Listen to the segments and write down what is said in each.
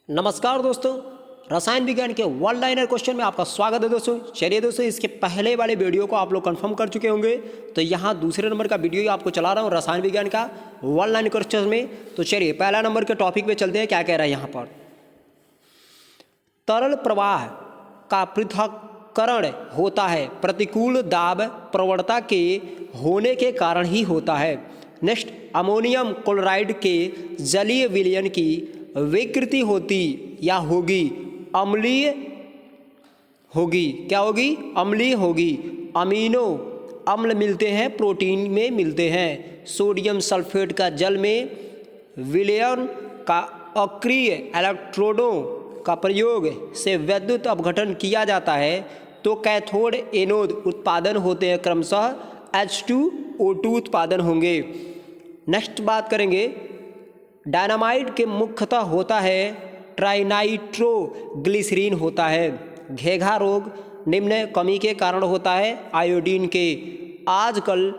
नमस्कार दोस्तों, रसायन विज्ञान के वन लाइनर क्वेश्चन में आपका स्वागत है दोस्तों। चलिए दोस्तों, इसके पहले वाले वीडियो को आप लोग कंफर्म कर चुके होंगे, तो यहाँ दूसरे नंबर का वीडियो आपको चला रहा हूँ रसायन विज्ञान का वन लाइन क्वेश्चन में। तो चलिए पहला नंबर के टॉपिक पे चलते हैं। क्या कह रहा है यहाँ पर, तरल प्रवाह का पृथक्करण होता है प्रतिकूल दाब प्रवणता के होने के कारण ही होता है। नेक्स्ट, अमोनियम क्लोराइड के जलीय विलयन की विकृति होती या होगी अम्लीय होगी। क्या होगी? अम्लीय होगी। अमीनो अम्ल मिलते हैं, प्रोटीन में मिलते हैं। सोडियम सल्फेट का जल में विलयन का अक्रिय इलेक्ट्रोडों का प्रयोग से विद्युत अपघटन किया जाता है तो कैथोड एनोड उत्पादन होते हैं, क्रमशः H2O2 उत्पादन होंगे। नेक्स्ट बात करेंगे, डायनामाइट के मुख्यतः होता है ट्राइनाइट्रोग्लिसरीन होता है। घेघा रोग निम्न कमी के कारण होता है, आयोडीन के। आजकल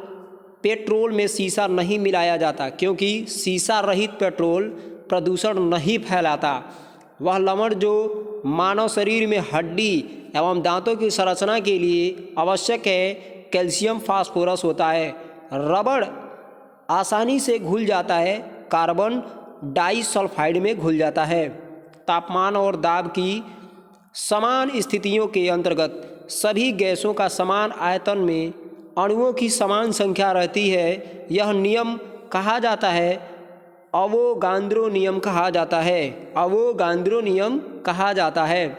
पेट्रोल में सीसा नहीं मिलाया जाता क्योंकि सीसा रहित पेट्रोल प्रदूषण नहीं फैलाता। वह लवण जो मानव शरीर में हड्डी एवं दांतों की संरचना के लिए आवश्यक है, कैल्शियम फास्फोरस होता है। रबड़ आसानी से घुल जाता है, कार्बन डाइसल्फाइड में घुल जाता है। तापमान और दाब की समान स्थितियों के अंतर्गत सभी गैसों का समान आयतन में अणुओं की समान संख्या रहती है। यह नियम कहा जाता है अवोगाद्रो नियम कहा जाता है। अवोगाद्रो नियम कहा जाता है।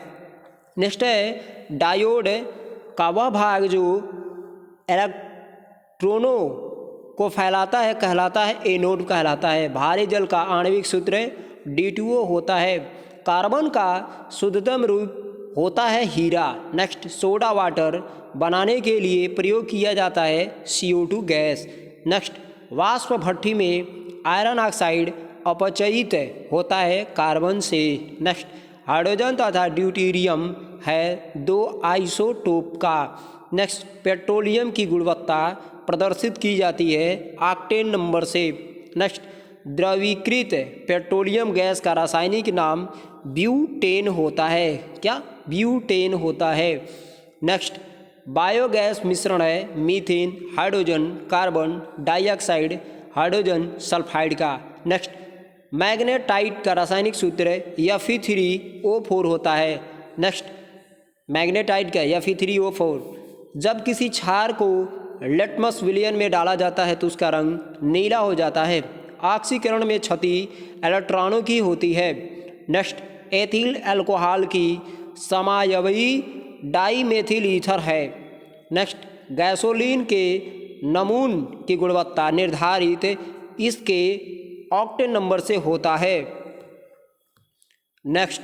नेक्स्ट है, डायोड का वह भाग जो इलेक्ट्रॉनों को फैलाता है कहलाता है एनोड कहलाता है। भारी जल का आणविक सूत्र D2O होता है। कार्बन का शुद्धतम रूप होता है हीरा। नेक्स्ट, सोडा वाटर बनाने के लिए प्रयोग किया जाता है CO2 गैस। नेक्स्ट, वाष्प भट्ठी में आयरन ऑक्साइड अपचयित होता है कार्बन से। नेक्स्ट, हाइड्रोजन तथा ड्यूटेरियम है दो आइसोटोप का। नेक्स्ट, पेट्रोलियम की गुणवत्ता प्रदर्शित की जाती है ऑक्टेन नंबर से। नेक्स्ट, द्रवीकृत पेट्रोलियम गैस का रासायनिक नाम ब्यूटेन होता है। क्या? ब्यूटेन होता है। नेक्स्ट, बायोगैस मिश्रण है methane, hydrogen, carbon dioxide, hydrogen sulphide का। नेक्स्ट, मैग्नेटाइट का रासायनिक सूत्र Fe3O4 होता है। नेक्स्ट, मैग्नेटाइट का Fe3O4। जब किसी क्षार को लिटमस विलयन में डाला जाता है तो उसका रंग नीला हो जाता है। ऑक्सीकरण में क्षति इलेक्ट्रॉनों की होती है। नेक्स्ट, एथिल अल्कोहल की समायवी डाईमेथिल ईथर है। नेक्स्ट, गैसोलीन के नमून की गुणवत्ता निर्धारित इसके ऑक्टेन नंबर से होता है। नेक्स्ट,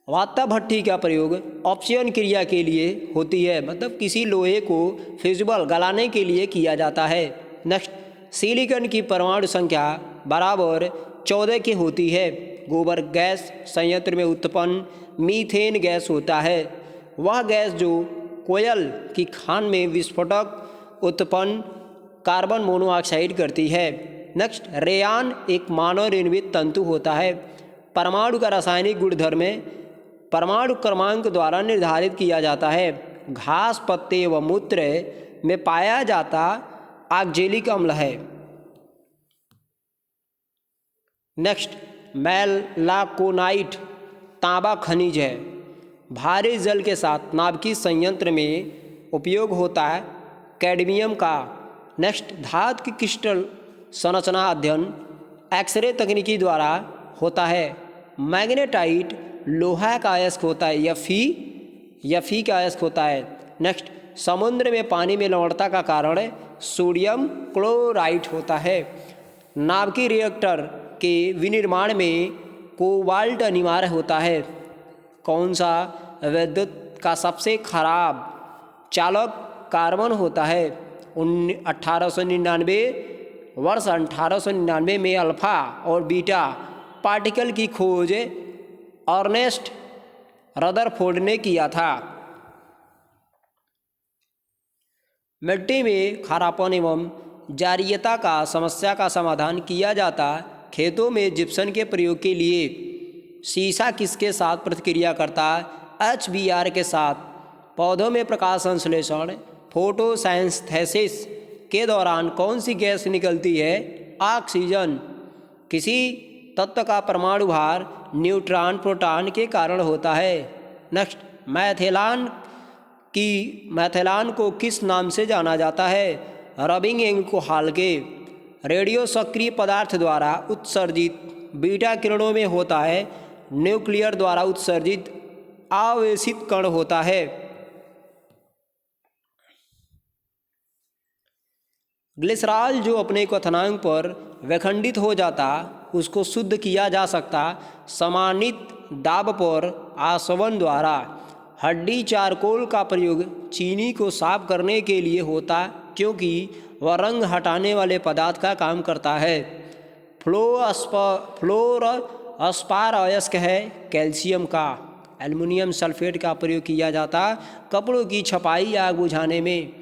वात्ता भट्ठी का प्रयोग ऑप्शन क्रिया के लिए होती है, मतलब किसी लोहे को फ्यूजिबल गलाने के लिए किया जाता है। नेक्स्ट, सिलिकॉन की परमाणु संख्या बराबर 14 की होती है। गोबर गैस संयंत्र में उत्पन्न मीथेन गैस होता है। वह गैस जो कोयल की खान में विस्फोटक उत्पन्न कार्बन मोनोऑक्साइड करती है। नेक्स्ट, रेयान एक मानव निर्मित तंतु होता है। परमाणु का रासायनिक गुणधर्म परमाणु क्रमांक द्वारा निर्धारित किया जाता है। घास पत्ते व मूत्र में पाया जाता ऑक्जेलिक अम्ल है। नेक्स्ट, मैलाकोनाइट तांबा खनिज है। भारी जल के साथ नाभिकीय संयंत्र में उपयोग होता है कैडमियम का। नेक्स्ट, धातु की क्रिस्टल संरचना अध्ययन एक्सरे तकनीकी द्वारा होता है। मैग्नेटाइट लोहा का अयस्क होता है Fe का अयस्क होता है। नेक्स्ट, समुद्र में पानी में लवणता का कारण सोडियम क्लोराइड होता है। नाभिकीय रिएक्टर के विनिर्माण में कोबाल्ट अनिवार्य होता है। कौन सा विद्युत का सबसे खराब चालक कार्बन होता है? 1899 वर्ष 1899 में अल्फा और बीटा पार्टिकल की खोज अर्नेस्ट रदरफोर्ड ने किया था। मिट्टी में खारापन एवं जारीयता का समस्या का समाधान किया जाता खेतों में जिप्सम के प्रयोग के लिए। शीशा किसके साथ प्रतिक्रिया करता है? HBr के साथ। पौधों में प्रकाश संश्लेषण फोटोसिंथेसिस के दौरान कौन सी गैस निकलती है? ऑक्सीजन। किसी तत्व का परमाणु भार न्यूट्रॉन प्रोटॉन के कारण होता है। नेक्स्ट, मैथिलान को किस नाम से जाना जाता है? रबिंग एल्कोहल के। रेडियो सक्रिय पदार्थ द्वारा उत्सर्जित बीटा किरणों में होता है न्यूक्लियर द्वारा उत्सर्जित आवेशित कण होता है। ग्लिसरॉल जो अपने क्वथनांक पर विखंडित हो जाता उसको शुद्ध किया जा सकता समानित दाब पर आसवन द्वारा। हड्डी चारकोल का प्रयोग चीनी को साफ करने के लिए होता क्योंकि वह रंग हटाने वाले पदार्थ का काम करता है। फ्लोर अस्पार अयस्क है कैल्शियम का। एल्युमिनियम सल्फेट का प्रयोग किया जाता कपड़ों की छपाई आग बुझाने में।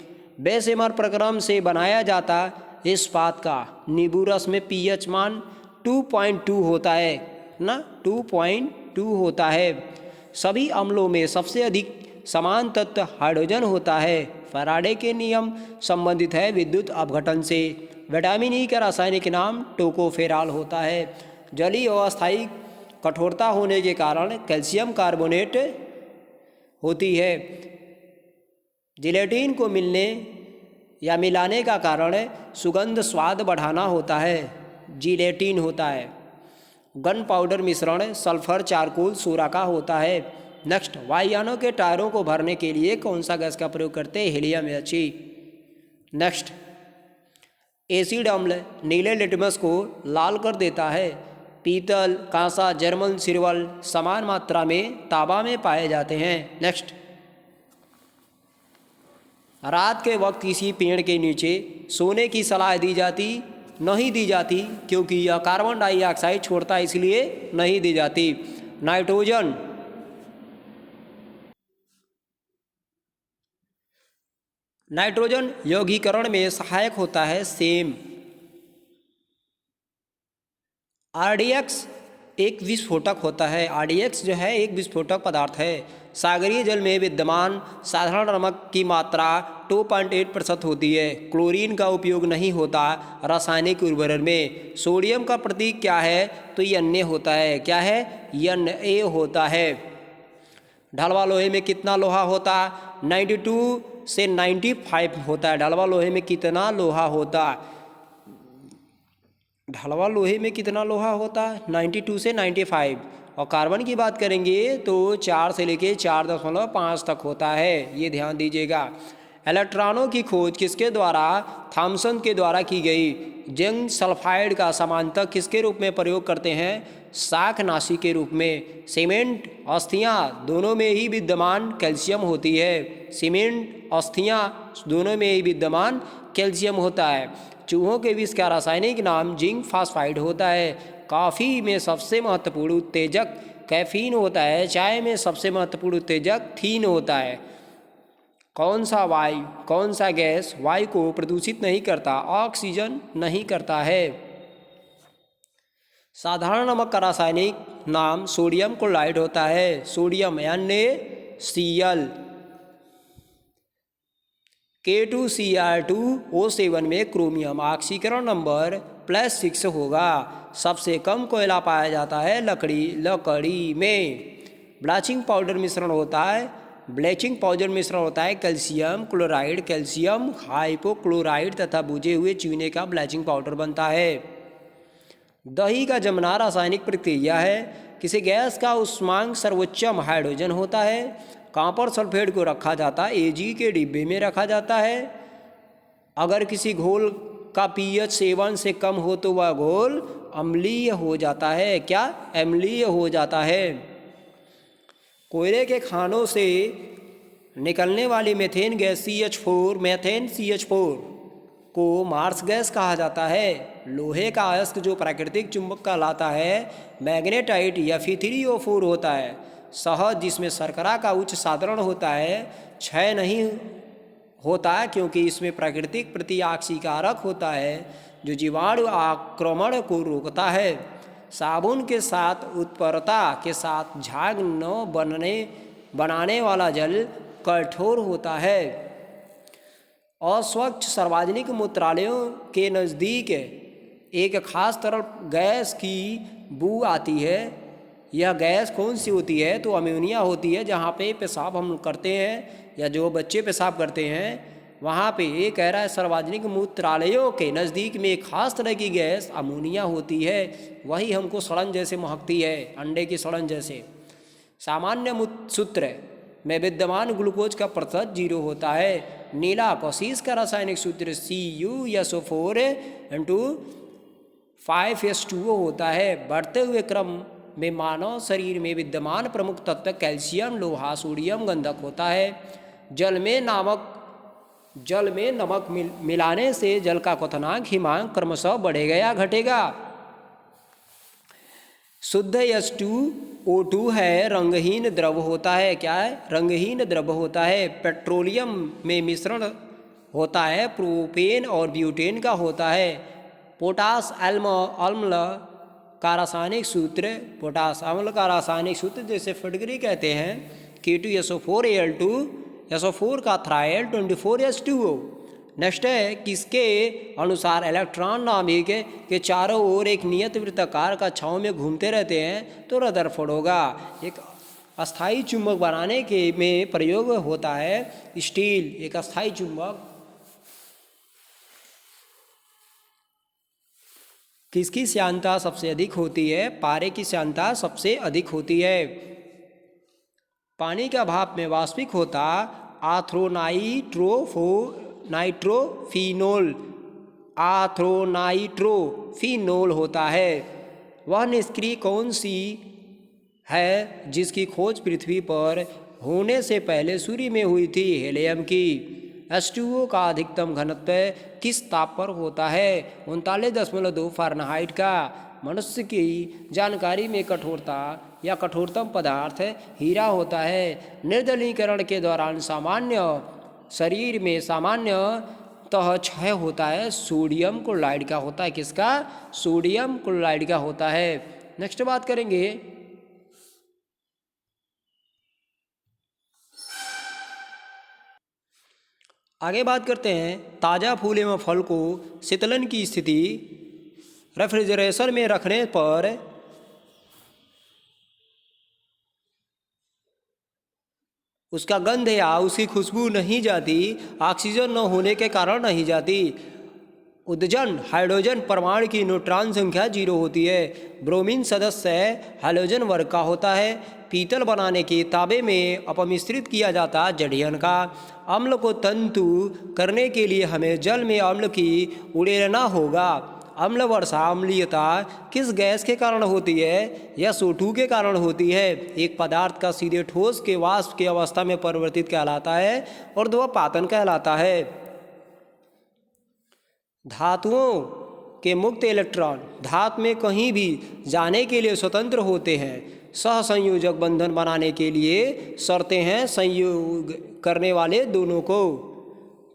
बेशेमर प्रक्रम से बनाया जाता इस्पात का। नींबू रस में pH मान 2.2 होता है ना, 2.2 होता है। सभी अम्लों में सबसे अधिक समान तत्व हाइड्रोजन होता है। फैराडे के नियम संबंधित है विद्युत अपघटन से। विटामिन ई का रासायनिक नाम टोकोफेरॉल होता है। जलीय और अस्थायी कठोरता होने के कारण कैल्शियम कार्बोनेट होती है। जिलेटिन को मिलने या मिलाने का कारण सुगंध स्वाद बढ़ाना होता है, जिलेटिन होता है। गन पाउडर मिश्रण सल्फर चारकोल सोरा का होता है। नेक्स्ट, वायुयानों के टायरों को भरने के लिए कौन सा गैस का प्रयोग करते हैं? Helium HE। नेक्स्ट, एसिड अम्ल नीले लिटमस को लाल कर देता है। पीतल, कांसा, जर्मन सिल्वर समान मात्रा में तांबा में पाए जाते हैं। नेक्स्ट, रात के वक्त किसी पेड़ के नीचे सोने की सलाह नहीं दी जाती क्योंकि यह कार्बन डाइऑक्साइड छोड़ता है, इसलिए नहीं दी जाती। नाइट्रोजन यौगीकरण में सहायक होता है सेम। RDX एक विस्फोटक होता है। RDX जो है एक विस्फोटक पदार्थ है। सागरीय जल में विद्यमान साधारण नमक की मात्रा 2.8% होती है। क्लोरीन का उपयोग नहीं होता रासायनिक उर्वरक में। सोडियम का प्रतीक क्या है? तो Na होता है। क्या है? Na होता है। ढलवा लोहे में कितना लोहा होता? 92 से 95 होता है। ढलवा लोहे में कितना लोहा होता? ढलवा लोहे में कितना लोहा होता है? 92 से 95। और कार्बन की बात करेंगे तो 4 से लेके 4.5 तक होता है, ये ध्यान दीजिएगा। इलेक्ट्रॉनों की खोज किसके द्वारा? थॉमसन के द्वारा की गई। जिंक सल्फाइड का समानतक किसके रूप में प्रयोग करते हैं? शाकनाशी के रूप में। सीमेंट अस्थियां दोनों में ही विद्यमान कैल्शियम होती है। सीमेंट अस्थियां दोनों में ही विद्यमान कैल्शियम होता है। चूहों के विष का रासायनिक नाम जिंक फास्फाइड होता है। कॉफ़ी में सबसे महत्वपूर्ण उत्तेजक कैफीन होता है। चाय में सबसे महत्वपूर्ण उत्तेजक थीन होता है। कौन सा गैस वायु को प्रदूषित नहीं करता? ऑक्सीजन नहीं करता है। साधारण नमक का रासायनिक नाम सोडियम क्लोराइड होता है। Sodium NaCl। K2Cr2O7 में क्रोमियम ऑक्सीकरण नंबर +6 होगा। सबसे कम कोयला पाया जाता है लकड़ी में। ब्लीचिंग पाउडर मिश्रण होता है कैल्शियम क्लोराइड, कैल्शियम हाइपोक्लोराइड तथा बुझे हुए चूने का ब्लीचिंग पाउडर बनता है। दही का जमना रासायनिक प्रक्रिया है। किसी गैस का उष्मांक सर्वोच्चम हाइड्रोजन होता है। कॉपर सल्फेट को रखा जाता है Ag के डिब्बे में रखा जाता है। अगर किसी घोल का pH 7 से कम हो तो वह घोल अम्लीय हो जाता है। क्या? अम्लीय हो जाता है। कोयले के खानों से निकलने वाली मीथेन गैस CH4 को मार्स गैस कहा जाता है। लोहे का अयस्क जो प्राकृतिक चुंबक कहलाता है मैग्नेटाइट या Fe3O4 होता है। शहद जिसमें शर्करा का उच्च साधारण होता है क्षय नहीं होता क्योंकि इसमें प्राकृतिक प्रतिऑक्सीकारक होता है जो जीवाणु आक्रमण को रोकता है। साबुन के साथ उत्परता के साथ झाग न बनाने वाला जल कठोर होता है। अस्वच्छ सार्वजनिक मूत्रालयों के नज़दीक एक खास तरल गैस की बू आती है। यह गैस कौन सी होती है? तो अमोनिया होती है। जहाँ पे पेशाब हम करते हैं या जो बच्चे पेशाब करते हैं वहाँ पे ये कह रहा है सार्वजनिक मूत्रालयों के नज़दीक में एक खास तरह की गैस अमोनिया होती है। वही हमको सड़न जैसे महकती है, अंडे की सड़न जैसे। सामान्य सूत्र में विद्यमान ग्लूकोज का प्रतिशत 0 होता है। नीला कौशिश का रासायनिक सूत्र CuSO4 इंटू 5H2O होता है। बढ़ते हुए क्रम में मानव शरीर में विद्यमान प्रमुख तत्व कैल्शियम, लोहा, सोडियम, गंधक होता है। जल में नमक मिलाने से जल का क्वथनांक हिमांक क्रमशः बढ़ेगा या घटेगा। शुद्ध H2O2 है, रंगहीन द्रव होता है। क्या है? रंगहीन द्रव होता है। पेट्रोलियम में मिश्रण होता है, प्रोपेन और ब्यूटेन का होता है। पोटास अम्ल का रासायनिक सूत्र, पोटास अम्ल का रासायनिक सूत्र जैसे फिटकरी कहते हैं K2SO4Al2, SO4 का थ्रायल 24H2O। नेक्स्ट है, किसके अनुसार इलेक्ट्रॉन नाभिक के चारों ओर एक नियत वृत्ताकार का छांव में घूमते रहते हैं? तो रदरफोर्ड होगा। एक अस्थायी चुंबक बनाने के में प्रयोग होता है स्टील, एक अस्थायी चुंबक। किसकी श्यानता सबसे अधिक होती है? पारे की श्यानता सबसे अधिक होती है। पानी का भाप में वाष्पिक होता आथ्रोनाइट्रोफिनोल होता है। वह निष्क्रिय कौन सी है जिसकी खोज पृथ्वी पर होने से पहले सूर्य में हुई थी? हीलियम की। H2O का अधिकतम घनत्व किस ताप पर होता है? 39.2 फ़ारेनहाइट का। मनुष्य की जानकारी में कठोरता या कठोरतम पदार्थ हीरा होता है। निर्जलीकरण के दौरान शरीर में सामान्यतः क्षय होता है। सोडियम क्लोराइड का होता है। किसका? सोडियम क्लोराइड का होता है। नेक्स्ट बात करेंगे, आगे बात करते हैं ताज़ा फूल एवं फल को शीतलन की स्थिति रेफ्रिजरेशन में रखने पर उसका गंध या उसकी खुशबू नहीं जाती, ऑक्सीजन न होने के कारण नहीं जाती। उदजन हाइड्रोजन परमाणु की न्यूट्रॉन संख्या 0 होती है। ब्रोमीन सदस्य हाइड्रोजन वर्ग का होता है। पीतल बनाने के ताबे में अपमिश्रित किया जाता जड़ियन का। अम्ल को तंतु करने के लिए हमें जल में अम्ल की उड़ेलना होगा। अम्ल वर्षा अम्लीयता किस गैस के कारण होती है? यह SO2 के कारण होती है। एक पदार्थ का सीधे ठोस के वाष्प की अवस्था में परिवर्तित कहलाता है और ध्रुवपातन कहलाता है। धातुओं के मुक्त इलेक्ट्रॉन धातु में कहीं भी जाने के लिए स्वतंत्र होते हैं। सहसंयोजक बंधन बनाने के लिए शर्तें हैं संयोग करने वाले दोनों को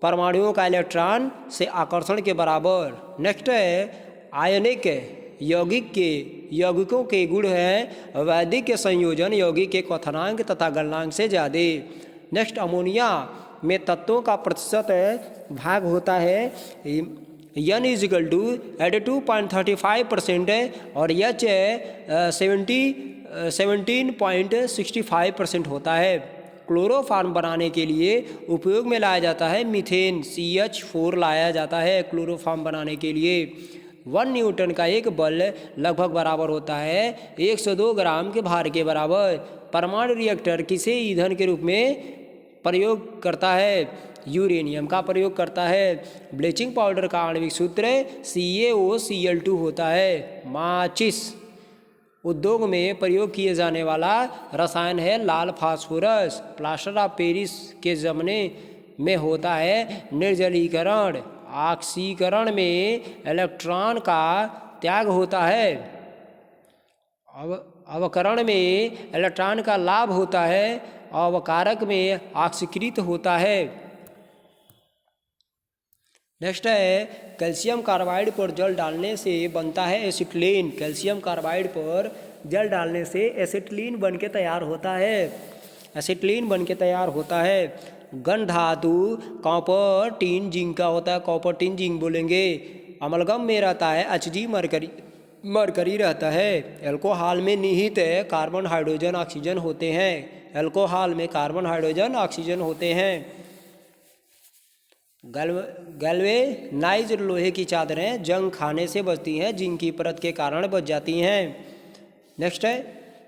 परमाणुओं का इलेक्ट्रॉन से आकर्षण के बराबर। नेक्स्ट है आयनिक यौगिकों के गुण हैं वैदिक के संयोजन यौगिक के क्वथनांक तथा गलनांक से ज़्यादा। नेक्स्ट अमोनिया में तत्वों का प्रतिशत भाग होता है N = 82.35% और H 17.65% होता है। क्लोरोफॉर्म बनाने के लिए उपयोग में लाया जाता है मीथेन CH4 लाया जाता है क्लोरोफॉर्म बनाने के लिए। 1 न्यूटन का एक बल लगभग बराबर होता है 102 ग्राम के भार के बराबर। परमाणु रिएक्टर किसे ईंधन के रूप में प्रयोग करता है? यूरेनियम का प्रयोग करता है। ब्लीचिंग पाउडर का आणविक सूत्र CaOCl2 होता है। माचिस उद्योग में प्रयोग किए जाने वाला रसायन है लाल फास्फोरस। प्लास्टर ऑफ पेरिस के जमने में होता है निर्जलीकरण। ऑक्सीकरण में इलेक्ट्रॉन का त्याग होता है। अवकरण में इलेक्ट्रॉन का लाभ होता है। अवकारक में ऑक्सीकृत होता है। नेक्स्ट है कैल्शियम कार्बाइड पर जल डालने से बनता है एसिटिलीन। कैल्शियम कार्बाइड पर जल डालने से एसिटिलीन बन के तैयार होता है। एसिटिलीन बन के तैयार होता है। गन धातु कॉपर टिन जिंक का होता है, कॉपर टिन जिंक बोलेंगे। अमलगम में रहता है Hg मरकरी रहता है। एल्कोहल में निहित कार्बन हाइड्रोजन ऑक्सीजन होते हैं। एल्कोहल में कार्बन हाइड्रोजन ऑक्सीजन होते हैं। गैल्वेनाइज्ड लोहे की चादरें जंग खाने से बचती हैं, जिंक की परत के कारण बच जाती हैं। नेक्स्ट है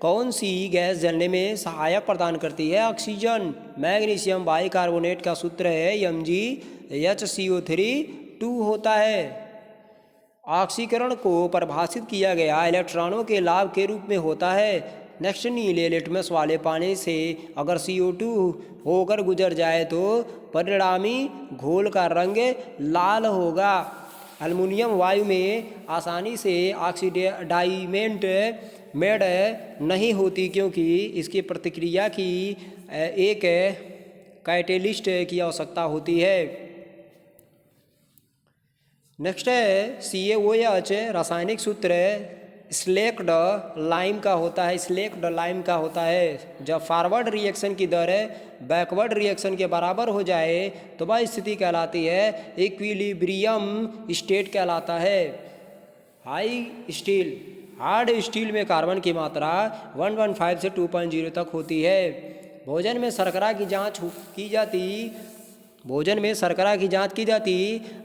कौन सी गैस जलने में सहायक प्रदान करती है? ऑक्सीजन। मैग्नीशियम बाइकार्बोनेट का सूत्र है MgHCO3 होता है। ऑक्सीकरण को परिभाषित किया गया इलेक्ट्रॉनों के लाभ के रूप में होता है। नेक्स्ट नीले लिटमस वाले पानी से अगर CO2 होकर गुजर जाए तो परिणामी घोल का रंग लाल होगा। एल्युमिनियम वायु में आसानी से ऑक्सीडाइमेंट मेड नहीं होती क्योंकि इसकी प्रतिक्रिया की एक कैटेलिस्ट की आवश्यकता होती है। नेक्स्ट है CaOH रासायनिक सूत्र स्लेक्ड लाइम का होता है। स्लेक्ड लाइम का होता है। जब फॉरवर्ड रिएक्शन की दर बैकवर्ड रिएक्शन के बराबर हो जाए तो वह स्थिति कहलाती है इक्विलिब्रियम स्टेट कहलाता है। हार्ड स्टील में कार्बन की मात्रा 115 से 2.0 तक होती है। भोजन में शर्करा की जांच की जाती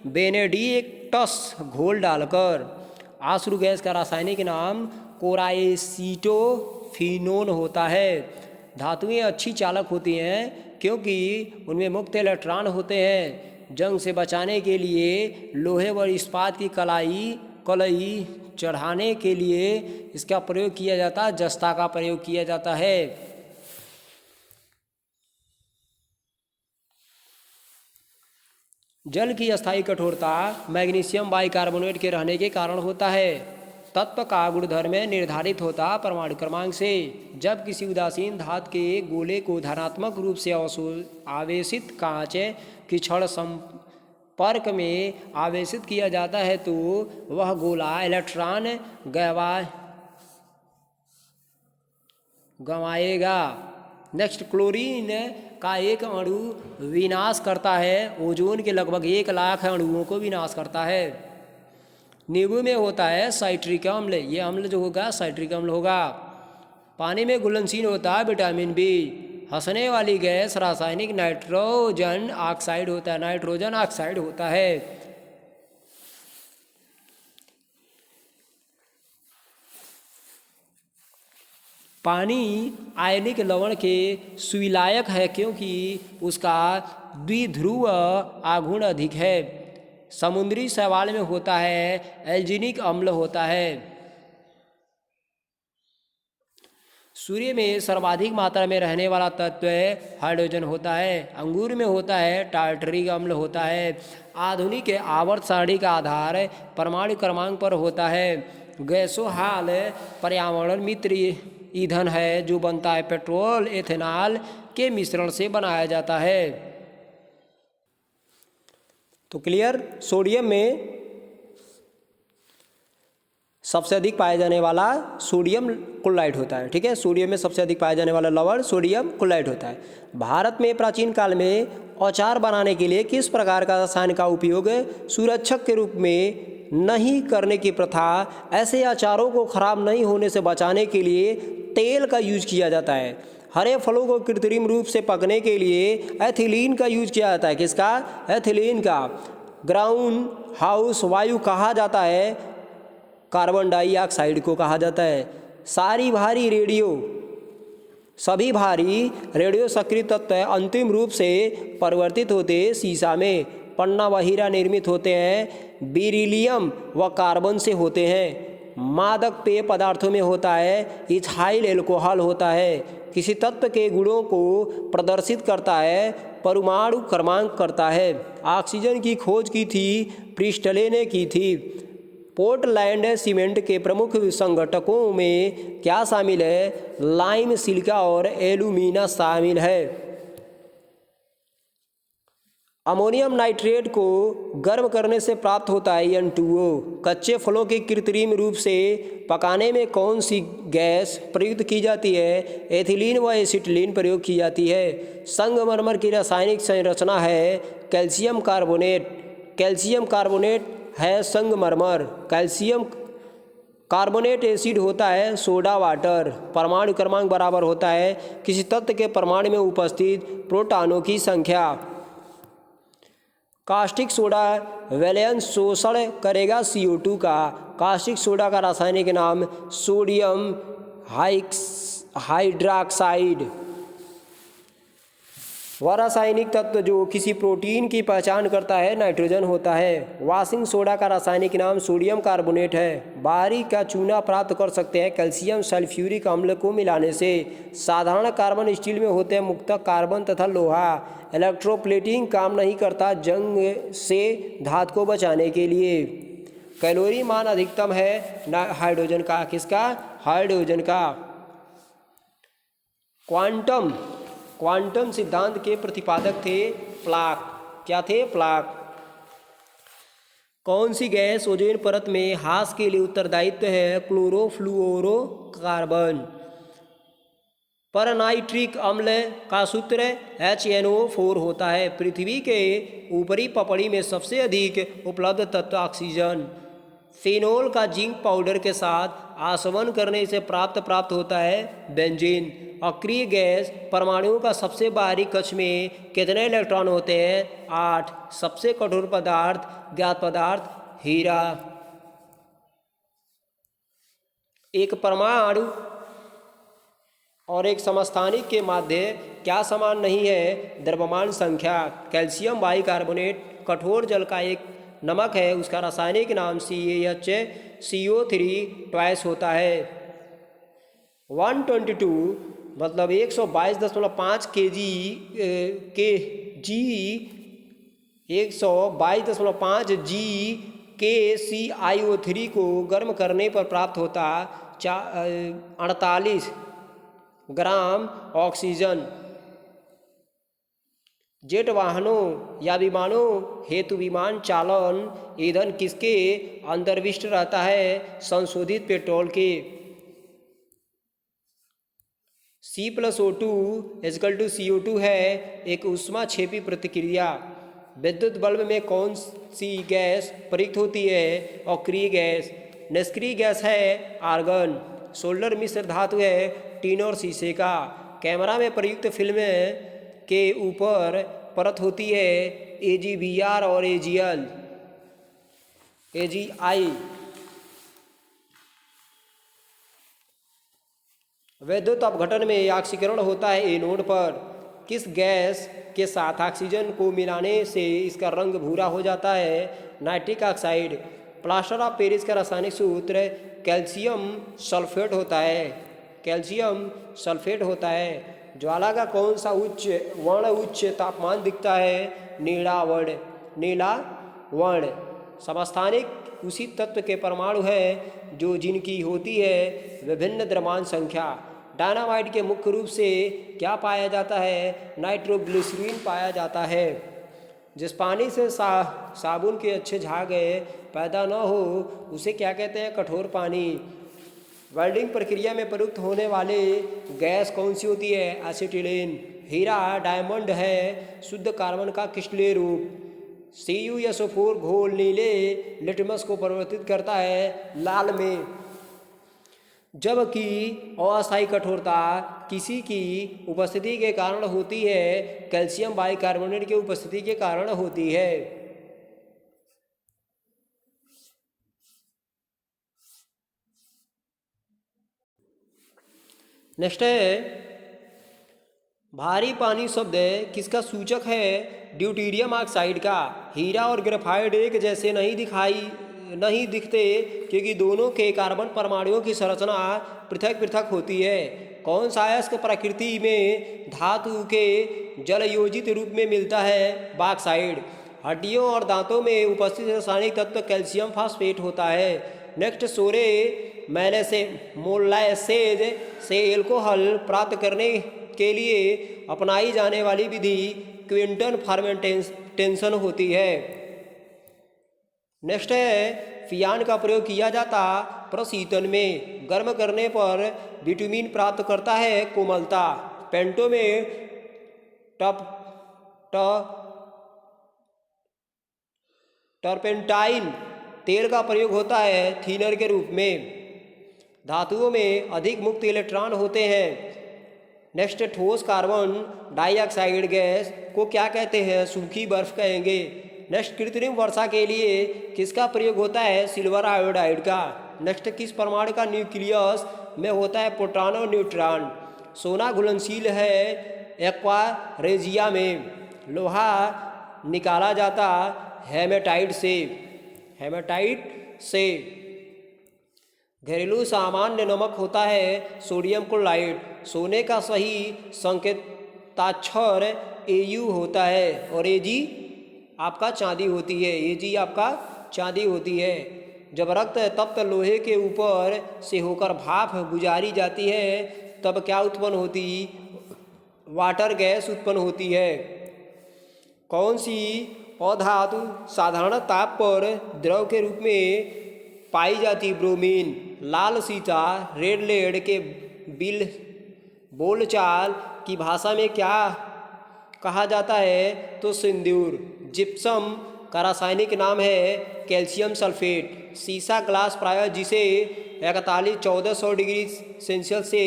बेनेडिक्टस घोल डालकर। आश्रु गैस का रासायनिक नाम कोराएसिटोफिनोन होता है। धातुएं अच्छी चालक होती हैं क्योंकि उनमें मुक्त इलेक्ट्रॉन होते हैं। जंग से बचाने के लिए लोहे व इस्पात की कलई चढ़ाने के लिए इसका प्रयोग किया जाता है, जस्ता का प्रयोग किया जाता है। जल की अस्थायी कठोरता मैग्नीशियम बाइकार्बोनेट के रहने के कारण होता है। तत्व का गुणधर्म निर्धारित होता परमाणु क्रमांक से। जब किसी उदासीन धातु के गोले को धनात्मक रूप से आवेशित कांच की छड़ संपर्क में आवेशित किया जाता है तो वह गोला इलेक्ट्रॉन गंवाएगा। नेक्स्ट क्लोरीन का एक अणु विनाश करता है ओजोन के लगभग 1 लाख अणुओं को विनाश करता है। नींबू में होता है साइट्रिक अम्ल। ये अम्ल जो होगा साइट्रिक अम्ल होगा। पानी में घुलनशील होता है विटामिन बी। हंसने वाली गैस रासायनिक नाइट्रोजन ऑक्साइड होता है। पानी आयनिक लवण के सुविलायक है क्योंकि उसका द्विध्रुव आघूर्ण अधिक है। समुद्री शैवाल में होता है एल्जिनिक अम्ल होता है। सूर्य में सर्वाधिक मात्रा में रहने वाला तत्व हाइड्रोजन होता है। अंगूर में होता है टार्टरिक अम्ल होता है। आधुनिक आवर्त सारणी का आधार परमाणु क्रमांक पर होता है। गैसोहाल पर्यावरण मित्र ईंधन है जो बनता है पेट्रोल एथेनॉल के मिश्रण से बनाया जाता है। तो क्लियर, सोडियम में सबसे अधिक पाया जाने वाला सोडियम क्लोराइड होता है। ठीक है, सोडियम में सबसे अधिक पाया जाने वाला लवण सोडियम क्लोराइड होता है। भारत में प्राचीन काल में औजार बनाने के लिए किस प्रकार का रसायन का उपयोग सुरक्षक के रूप में नहीं करने की प्रथा, ऐसे अचारों को खराब नहीं होने से बचाने के लिए तेल का यूज किया जाता है। हरे फलों को कृत्रिम रूप से पकने के लिए एथिलीन का यूज किया जाता है। किसका? एथिलीन का। ग्राउंड हाउस वायु कहा जाता है कार्बन डाइऑक्साइड को कहा जाता है। सभी भारी रेडियो सक्रिय तत्व अंतिम रूप से परिवर्तित होते शीशा में। पन्ना व हीरा निर्मित होते हैं बेरिलियम व कार्बन से होते हैं। मादक पेय पदार्थों में होता है इथाइल एल्कोहल होता है। किसी तत्व के गुणों को प्रदर्शित करता है परमाणु क्रमांक करता है। ऑक्सीजन की खोज की थी प्रिस्टले ने की थी। पोर्टलैंड सीमेंट के प्रमुख संघटकों में क्या शामिल है? लाइम, सिलिका और एल्यूमिना शामिल है। अमोनियम नाइट्रेट को गर्म करने से प्राप्त होता है N2O। कच्चे फलों की कृत्रिम रूप से पकाने में कौन सी गैस प्रयुक्त की जाती है? एथिलीन व एसिटिलीन प्रयोग की जाती है। संगमरमर की रासायनिक संरचना है कैल्शियम कार्बोनेट। कैल्शियम कार्बोनेट है संगमरमर। कैल्शियम कार्बोनेट एसिड होता है सोडा वाटर। परमाणु क्रमांक बराबर होता है किसी तत्व के परमाणु में उपस्थित प्रोटॉनों की संख्या। कास्टिक सोडा वैलेंस शोषण करेगा CO2 का। कास्टिक सोडा का रासायनिक नाम सोडियम हाइड्रॉक्साइड। वह रासायनिक तत्व जो किसी प्रोटीन की पहचान करता है नाइट्रोजन होता है। वॉशिंग सोडा का रासायनिक नाम सोडियम कार्बोनेट है। बाहरी का चूना प्राप्त कर सकते हैं कैल्शियम सल्फ्यूरिक अम्ल को मिलाने से। साधारण कार्बन स्टील में होते हैं मुख्यतः कार्बन तथा लोहा। इलेक्ट्रोप्लेटिंग काम नहीं करता जंग से धातु को बचाने के लिए। कैलोरी मान अधिकतम है हाइड्रोजन का। किसका? हाइड्रोजन का। क्वांटम सिद्धांत के प्रतिपादक थे प्लांक। क्या थे? प्लांक। कौन सी गैस ओजोन परत में ह्रास के लिए उत्तरदायित्व है? क्लोरोफ्लुओरोकार्बन। परनाइट्रिक अम्ल का सूत्र HNO4 होता है। पृथ्वी के ऊपरी पपड़ी में सबसे अधिक उपलब्ध तत्व ऑक्सीजन। फेनोल का जिंक पाउडर के साथ आसवन करने से प्राप्त होता है बेंजीन। अक्रिय गैस परमाणुओं का सबसे बाहरी कक्ष में कितने इलेक्ट्रॉन होते हैं? 8। सबसे कठोर पदार्थ ज्ञात पदार्थ हीरा। एक परमाणु और एक समस्थानिक के मध्य क्या समान नहीं है? द्रव्यमान संख्या। कैल्शियम बाइकार्बोनेट कठोर जल का एक नमक है। उसका रासायनिक नाम CaHCO3 ट्वाइस होता है। 122 मतलब 122.5 kg 122.5 G के CiO3 को गर्म करने पर प्राप्त होता 48 ग्राम ऑक्सीजन। जेट वाहनों या विमानों हेतु विमान चालन ईंधन किसके अंतर्विष्ट रहता है? संशोधित पेट्रोल के। C+O2 = CO2 है एक ऊष्माक्षेपी प्रतिक्रिया। विद्युत बल्ब में कौन सी गैस प्रयुक्त होती है? अक्रिय गैस। निष्क्रिय गैस है आर्गन। सोल्डर मिश्र धातु है टीन और शीशे का। कैमरा में प्रयुक्त फिल्म के ऊपर परत होती है AGVR और AGI। विद्युत अपघटन में ऑक्सीकरण होता है एनोड पर। किस गैस के साथ ऑक्सीजन को मिलाने से इसका रंग भूरा हो जाता है? Nitric oxide. Plaster of Paris का रासायनिक सूत्र कैल्शियम सल्फेट होता है। कैल्शियम सल्फेट होता है। ज्वाला का कौन सा उच्च तापमान दिखता है? नीला वर्ण। समस्थानिक उसी तत्व के परमाणु है जो जिनकी होती है विभिन्न द्रव्यमान संख्या। डायनामाइट के मुख्य रूप से क्या पाया जाता है? नाइट्रोग्लिसरीन पाया जाता है। जिस पानी से साबुन के अच्छे झाग पैदा न हो उसे क्या कहते हैं? कठोर पानी। वेल्डिंग प्रक्रिया में प्रयुक्त होने वाले गैस कौन सी होती है? एसिटिलीन। हीरा डायमंड है शुद्ध कार्बन का क्रिस्टलीय रूप। CuSO4 घोल नीले लिटमस को परिवर्तित करता है लाल में। जबकि अस्थायी कठोरता किसी की उपस्थिति के कारण होती है? कैल्शियम बाइकार्बोनेट की उपस्थिति के कारण होती है। नेक्स्ट है भारी पानी शब्द किसका सूचक है? ड्यूटेरियम ऑक्साइड का। हीरा और ग्रेफाइट एक जैसे नहीं दिखते क्योंकि दोनों के कार्बन परमाणुओं की संरचना पृथक पृथक होती है। कौन सा अयस्क प्रकृति में धातु के जलयोजित रूप में मिलता है? बॉक्साइट। हड्डियों और दांतों में उपस्थित रासायनिक तत्व कैल्शियम फास्फेट होता है। नेक्स्ट सोरे मोलासेज से एल्कोहल प्राप्त करने के लिए अपनाई जाने वाली विधि क्विंटन टेंशन होती है। नेक्स्ट है फियान का प्रयोग किया जाता प्रशीतन में, गर्म करने पर विटामिन प्राप्त करता है कोमलता। पेंटो में टप टर्पेंटाइन तेल का प्रयोग होता है थिनर के रूप में। धातुओं में अधिक मुक्त इलेक्ट्रॉन होते हैं। नेक्स्ट ठोस कार्बन डाइऑक्साइड गैस को क्या कहते हैं? सूखी बर्फ कहेंगे। नेक्स्ट कृत्रिम वर्षा के लिए किसका प्रयोग होता है? सिल्वर आयोडाइड का। नेक्स्ट किस परमाणु का न्यूक्लियस में होता है प्रोटॉन और न्यूट्रॉन? सोना घुलनशील है एक्वा रेजिया में। लोहा निकाला जाता हेमेटाइट से। घरेलू सामान्य नमक होता है सोडियम क्लोराइड। सोने का सही संकेताक्षर AU होता है और AG आपका चांदी होती है। AG आपका चांदी होती है। जब रक्त तप्त लोहे के ऊपर से होकर भाप गुजारी जाती है तब क्या उत्पन्न होती? वाटर गैस उत्पन्न होती है। कौन सी अधातु साधारण ताप पर द्रव के रूप में पाई जाती? ब्रोमीन। लाल सीता रेड लेड के बोलचाल की भाषा में क्या कहा जाता है? तो सिंदूर। जिप्सम का रासायनिक नाम है कैल्शियम सल्फेट। सीसा ग्लास प्रायः जिसे 1400 डिग्री सेल्सियस से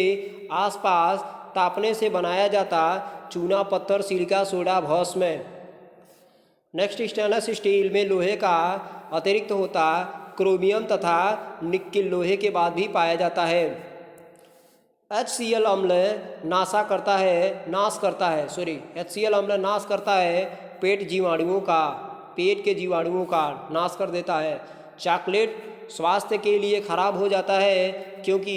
आसपास तापने से बनाया जाता चूना पत्थर सिलिका सोडा भस्म। नेक्स्ट स्टेनलेस स्टील में लोहे का अतिरिक्त होता क्रोमियम तथा निक्ल लोहे के बाद भी पाया जाता है। HCl अम्ल नाश करता है पेट के जीवाणुओं का नाश कर देता है। चॉकलेट स्वास्थ्य के लिए खराब हो जाता है क्योंकि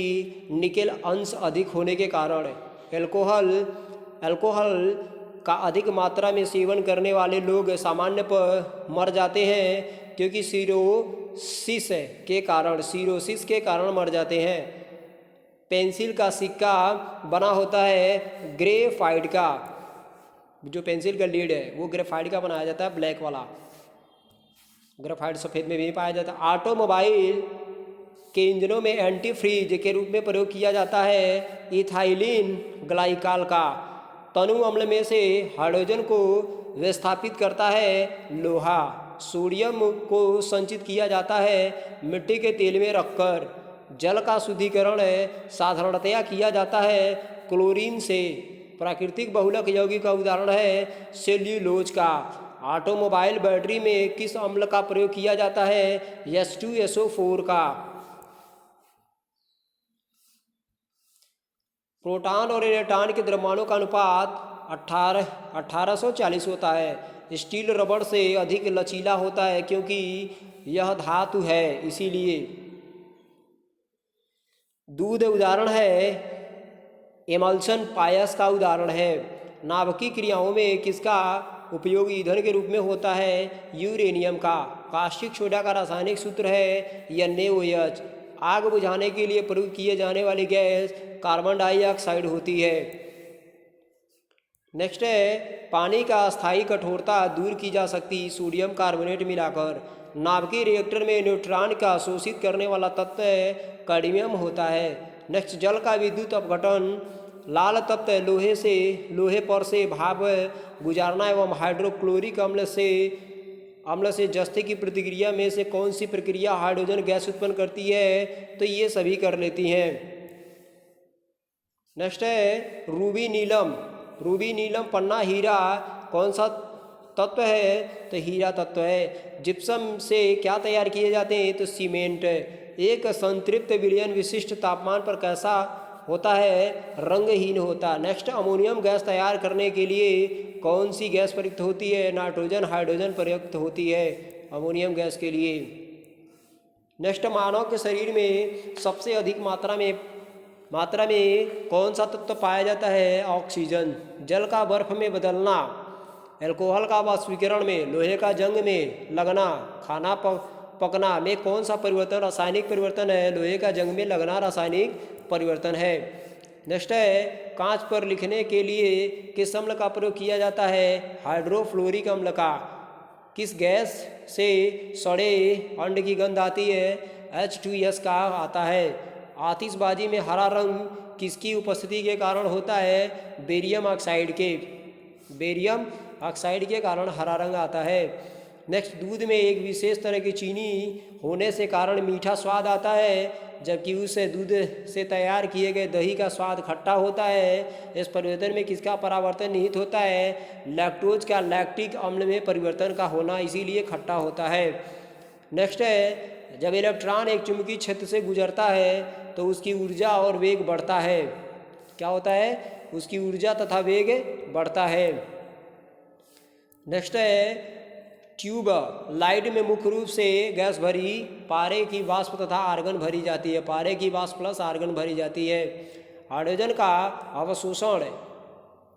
निकेल अंश अधिक होने के कारण। अल्कोहल का अधिक मात्रा में सेवन करने वाले लोग सामान्य पर मर जाते हैं क्योंकि सीरोसिस के कारण मर जाते हैं। पेंसिल का सिक्का बना होता है ग्रेफाइट का। जो पेंसिल का लीड है वो ग्रेफाइट का बनाया जाता है, ब्लैक वाला। ग्रेफाइट सफ़ेद में भी पाया जाता है। ऑटोमोबाइल के इंजनों में एंटी फ्रीज के रूप में प्रयोग किया जाता है इथाइलिन ग्लाइकॉल का। तनु अम्ल में से हाइड्रोजन को विस्थापित करता है लोहा। सोडियम को संचित किया जाता है मिट्टी के तेल में रखकर। जल का शुद्धिकरण साधारणतया किया जाता है क्लोरीन से। प्राकृतिक बहुलक यौगिक का उदाहरण है सेल्यूलोज का। ऑटोमोबाइल बैटरी में किस अम्ल का प्रयोग किया जाता है? H2SO4 का। प्रोटॉन और इलेक्ट्रॉन के द्रव्यमानों का अनुपात 1840 होता है। स्टील रबड़ से अधिक लचीला होता है क्योंकि यह धातु है, इसीलिए। दूध उदाहरण है एमल्शन पायस का उदाहरण है। नाभिकीय क्रियाओं में किसका उपयोग ईंधन के रूप में होता है? यूरेनियम का। कास्टिक सोडा का रासायनिक सूत्र है NaOH। आग बुझाने के लिए प्रयोग किए जाने वाली गैस कार्बन डाइऑक्साइड होती है। नेक्स्ट है पानी का अस्थायी कठोरता दूर की जा सकती सोडियम कार्बोनेट मिलाकर। नाभिकीय रिएक्टर में न्यूट्रॉन का शोषित करने वाला तत्व कैडमियम होता है। नेक्स्ट जल का विद्युत अपघटन। लाल तत्व लोहे पर से भाप गुजारना एवं हाइड्रोक्लोरिक अम्ल से जस्ते की प्रतिक्रिया में से कौन सी प्रक्रिया हाइड्रोजन गैस उत्पन्न करती है? तो ये सभी कर लेती हैं। नेक्स्ट है रूबी नीलम पन्ना हीरा कौन सा तत्व है? तो हीरा तत्व है। जिप्सम से क्या तैयार किए जाते हैं? तो सीमेंट। एक संतृप्त विलयन विशिष्ट तापमान पर कैसा होता है? रंगहीन होता। नेक्स्ट अमोनियम गैस तैयार करने के लिए कौन सी गैस प्रयुक्त होती है? नाइट्रोजन हाइड्रोजन प्रयुक्त होती है अमोनियम गैस के लिए। नेक्स्ट मानव के शरीर में सबसे अधिक मात्रा में कौन सा तत्व पाया जाता है? ऑक्सीजन। जल का बर्फ में बदलना। अल्कोहल का वाष्पीकरण में। लोहे का जंग में लगना। खाना पकना में कौन सा परिवर्तन रासायनिक परिवर्तन है? लोहे का जंग में लगना रासायनिक परिवर्तन है। नेक्स्ट है कांच पर लिखने के लिए किस अम्ल का प्रयोग किया जाता है? हाइड्रोफ्लोरिक अम्ल का। किस गैस से सड़े अंड की गंध आती है? H2S का आता है। आतिशबाजी में हरा रंग किसकी उपस्थिति के कारण होता है? बेरियम ऑक्साइड के। बेरियम ऑक्साइड के कारण हरा रंग आता है। नेक्स्ट, दूध में एक विशेष तरह की चीनी होने से कारण मीठा स्वाद आता है, जबकि उसे दूध से तैयार किए गए दही का स्वाद खट्टा होता है। इस परिवर्तन में किसका परावर्तन निहित होता है? लैक्टोज का लैक्टिक अम्ल में परिवर्तन का होना, इसीलिए खट्टा होता है। नेक्स्ट है, जब इलेक्ट्रॉन एक चुंबकीय क्षेत्र से गुजरता है तो उसकी ऊर्जा और वेग बढ़ता है। क्या होता है? उसकी ऊर्जा तथा वेग बढ़ता है। नेक्स्ट है, ट्यूब लाइट में मुख्य रूप से गैस भरी पारे की वाष्प तथा आर्गन भरी जाती है। पारे की वाष्प प्लस आर्गन भरी जाती है। हाइड्रोजन का अवशोषण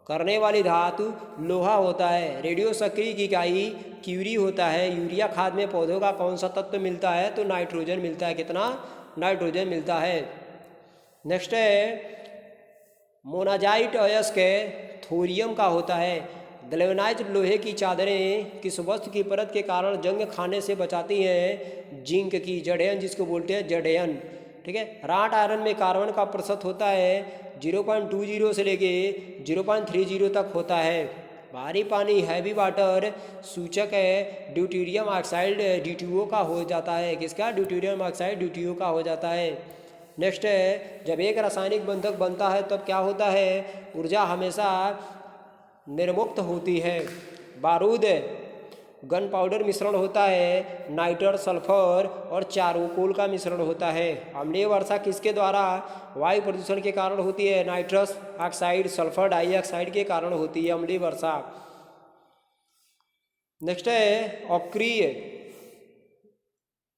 करने वाली धातु लोहा होता है। रेडियो सक्रिय की इकाई क्यूरी होता है। यूरिया खाद में पौधों का कौन सा तत्व मिलता है? तो नाइट्रोजन मिलता है। कितना? नाइट्रोजन मिलता है। नेक्स्ट है, मोनाजाइट अयस्क थोरियम का होता है। गैल्वेनाइज्ड लोहे की चादरें किस वस्तु की परत के कारण जंग खाने से बचाती हैं? जिंक की, जड़यन जिसको बोलते हैं जड़यन। ठीक है। राट आयरन में कार्बन का प्रतिशत होता है 0.20 से लेके 0.30 तक होता है। भारी पानी हैवी वाटर सूचक है ड्यूटेरियम ऑक्साइड D2O का हो जाता है। किसका? ड्यूटेरियम ऑक्साइड D2O का हो जाता है। नेक्स्ट है, जब एक रासायनिक बंधक बनता है तब क्या होता है? ऊर्जा हमेशा निर्मुक्त होती है। बारूद गन पाउडर मिश्रण होता है। नाइट्रस, सल्फर और चारकोल का मिश्रण होता है। अम्लीय वर्षा किसके द्वारा वायु प्रदूषण के कारण होती है? नाइट्रस ऑक्साइड, सल्फर डाइऑक्साइड के कारण होती है अम्लीय वर्षा। नेक्स्ट है, अक्रिय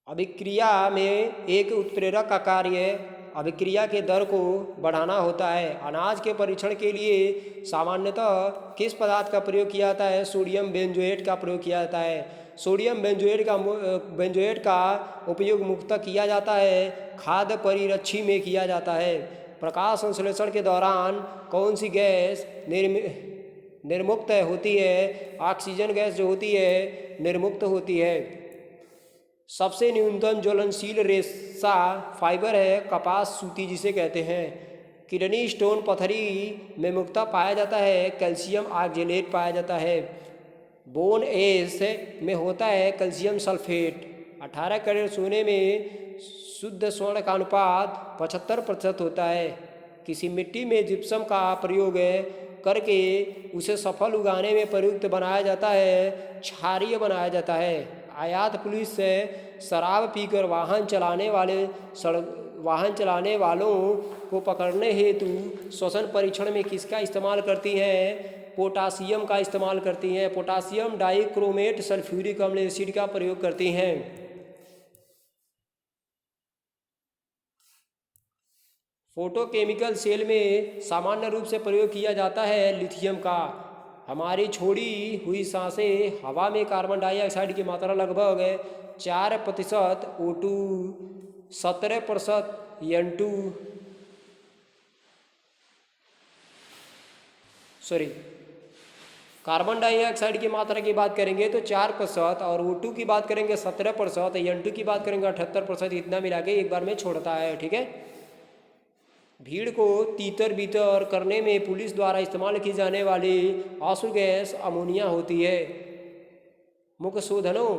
अभिक्रिया में एक उत्प्रेरक का कार्य अभिक्रिया के दर को बढ़ाना होता है। अनाज के परीक्षण के लिए सामान्यतः किस पदार्थ का प्रयोग किया जाता है? सोडियम बेंजोएट का प्रयोग किया जाता है। सोडियम बेंजोएट का उपयोग मुख्यतः किया जाता है खाद्य परिरक्षी में किया जाता है। प्रकाश संश्लेषण के दौरान कौन सी गैस निर्मुक्त होती है? ऑक्सीजन गैस जो होती है निर्मुक्त होती है। सबसे न्यूनतम ज्वलनशील रेशा फाइबर है कपास सूती जिसे कहते हैं। किडनी स्टोन पथरी में मुख्यतः पाया जाता है कैल्शियम ऑक्जेलेट पाया जाता है। बोन एस में होता है कैल्शियम सल्फेट। 18 कैरेट सोने में शुद्ध स्वर्ण का अनुपात 75% होता है। किसी मिट्टी में जिप्सम का प्रयोग करके उसे सफल उगाने में प्रयुक्त बनाया जाता है, क्षारीय बनाया जाता है। आयात पुलिस से शराब पीकर वाहन चलाने वालों को पकड़ने हेतु श्वसन परीक्षण में किसका इस्तेमाल करती हैं? पोटासियम का इस्तेमाल करती हैं। पोटासियम डाइक्रोमेट सल्फ्यूरिक अम्ल एसिड का प्रयोग करती हैं। फोटोकेमिकल सेल में सामान्य रूप से प्रयोग किया जाता है लिथियम का। हमारी छोड़ी हुई सांसें हवा में कार्बन डाइऑक्साइड की मात्रा लगभग 4%, O2 17%, N2 कार्बन डाइऑक्साइड की मात्रा की बात करेंगे तो 4% और O2 की बात करेंगे 17%, N2 की बात करेंगे 78%। इतना मिला के एक बार में छोड़ता है। ठीक है। भीड़ को तीतर बीतर करने में पुलिस द्वारा इस्तेमाल की जाने वाली आंसू गैस अमोनिया होती है। मुख शोधनों,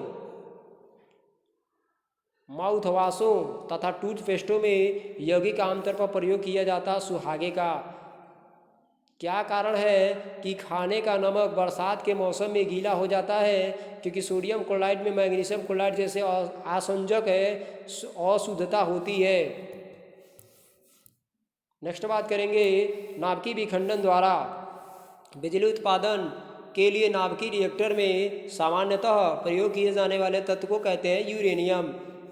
माउथ वॉशों तथा टूथपेस्टों में यौगिक आमतौर पर प्रयोग किया जाता सुहागे का। क्या कारण है कि खाने का नमक बरसात के मौसम में गीला हो जाता है? क्योंकि सोडियम क्लोराइड में मैग्नीशियम क्लोराइड जैसे आसंजक अशुद्धता होती है। नेक्स्ट बात करेंगे नाभिकीय विखंडन द्वारा बिजली उत्पादन के लिए नाभिकीय रिएक्टर में सामान्यतः प्रयोग किए जाने वाले तत्व को कहते हैं यूरेनियम।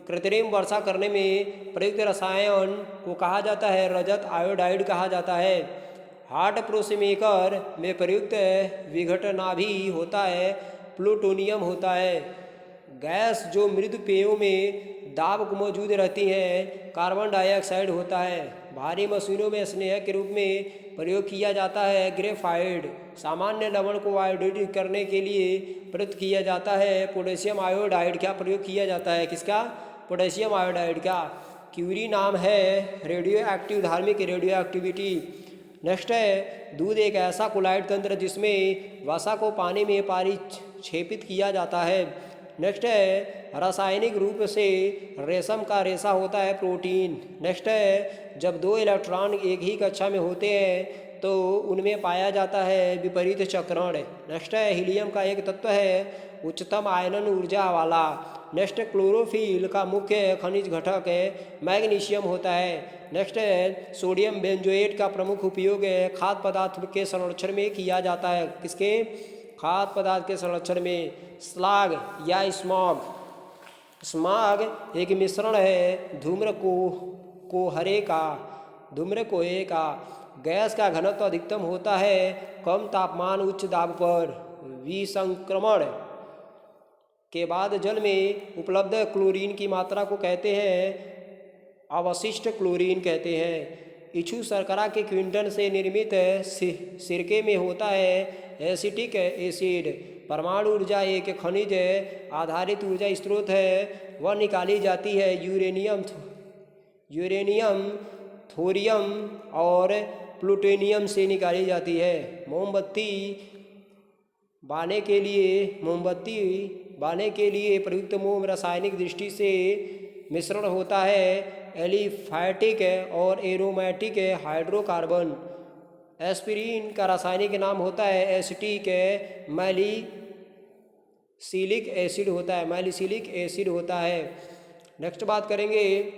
कृत्रिम वर्षा करने में प्रयुक्त रसायन को कहा जाता है रजत आयोडाइड कहा जाता है। हार्ट प्रोसेमेकर में प्रयुक्त विघटनाभि होता है प्लूटोनियम होता है। गैस जो मृदु पेयों में दाब मौजूद रहती हैं कार्बन डाइऑक्साइड होता है। भारी मशीनों में स्नेहक के रूप में प्रयोग किया जाता है ग्रेफाइट। सामान्य लवण को आयोडीकृत करने के लिए प्रयुक्त किया जाता है पोटेशियम आयोडाइड। क्या प्रयोग किया जाता है, किसका? पोटेशियम आयोडाइड का। क्यूरी नाम है रेडियो एक्टिव, धार्मिक रेडियो एक्टिविटी। नेक्स्ट है दूध एक ऐसा कोलाइड तंत्र जिसमें वसा को पानी में परिक्षेपित किया जाता है। नेक्स्ट है रासायनिक रूप से रेशम का रेशा होता है प्रोटीन। नेक्स्ट है जब दो इलेक्ट्रॉन एक ही कक्षा में होते हैं तो उनमें पाया जाता है विपरीत चक्रण। नेक्स्ट है हीलियम का एक तत्व है उच्चतम आयनन ऊर्जा वाला। नेक्स्ट क्लोरोफिल का मुख्य खनिज घटक मैग्नीशियम होता है। नेक्स्ट है सोडियम बेंजोएट का प्रमुख उपयोग खाद्य पदार्थ के संरक्षण में किया जाता है। किसके? खाद्य पदार्थ के संरक्षण में। स्लाग या स्मॉग। स्मॉग एक मिश्रण है धूम्र कोहरे का। गैस का घनत्व अधिकतम होता है कम तापमान उच्च दाब पर। विसंक्रमण के बाद जल में उपलब्ध क्लोरीन की मात्रा को कहते हैं अवशिष्ट क्लोरीन कहते हैं। इच्छू शर्करा के क्विंटन से निर्मित सिरके में होता है एसिटिक एसिड। परमाणु ऊर्जा एक खनिज आधारित ऊर्जा स्रोत है, वह निकाली जाती है यूरेनियम, थोरियम और प्लूटोनियम से निकाली जाती है। मोमबत्ती बाने के लिए प्रयुक्त मोम रासायनिक दृष्टि से मिश्रण होता है एलिफैटिक और एरोमेटिक हाइड्रोकार्बन। एस्पिरिन का रासायनिक नाम होता है एसिटिक मैलिसिलिक एसिड होता है। नेक्स्ट बात करेंगे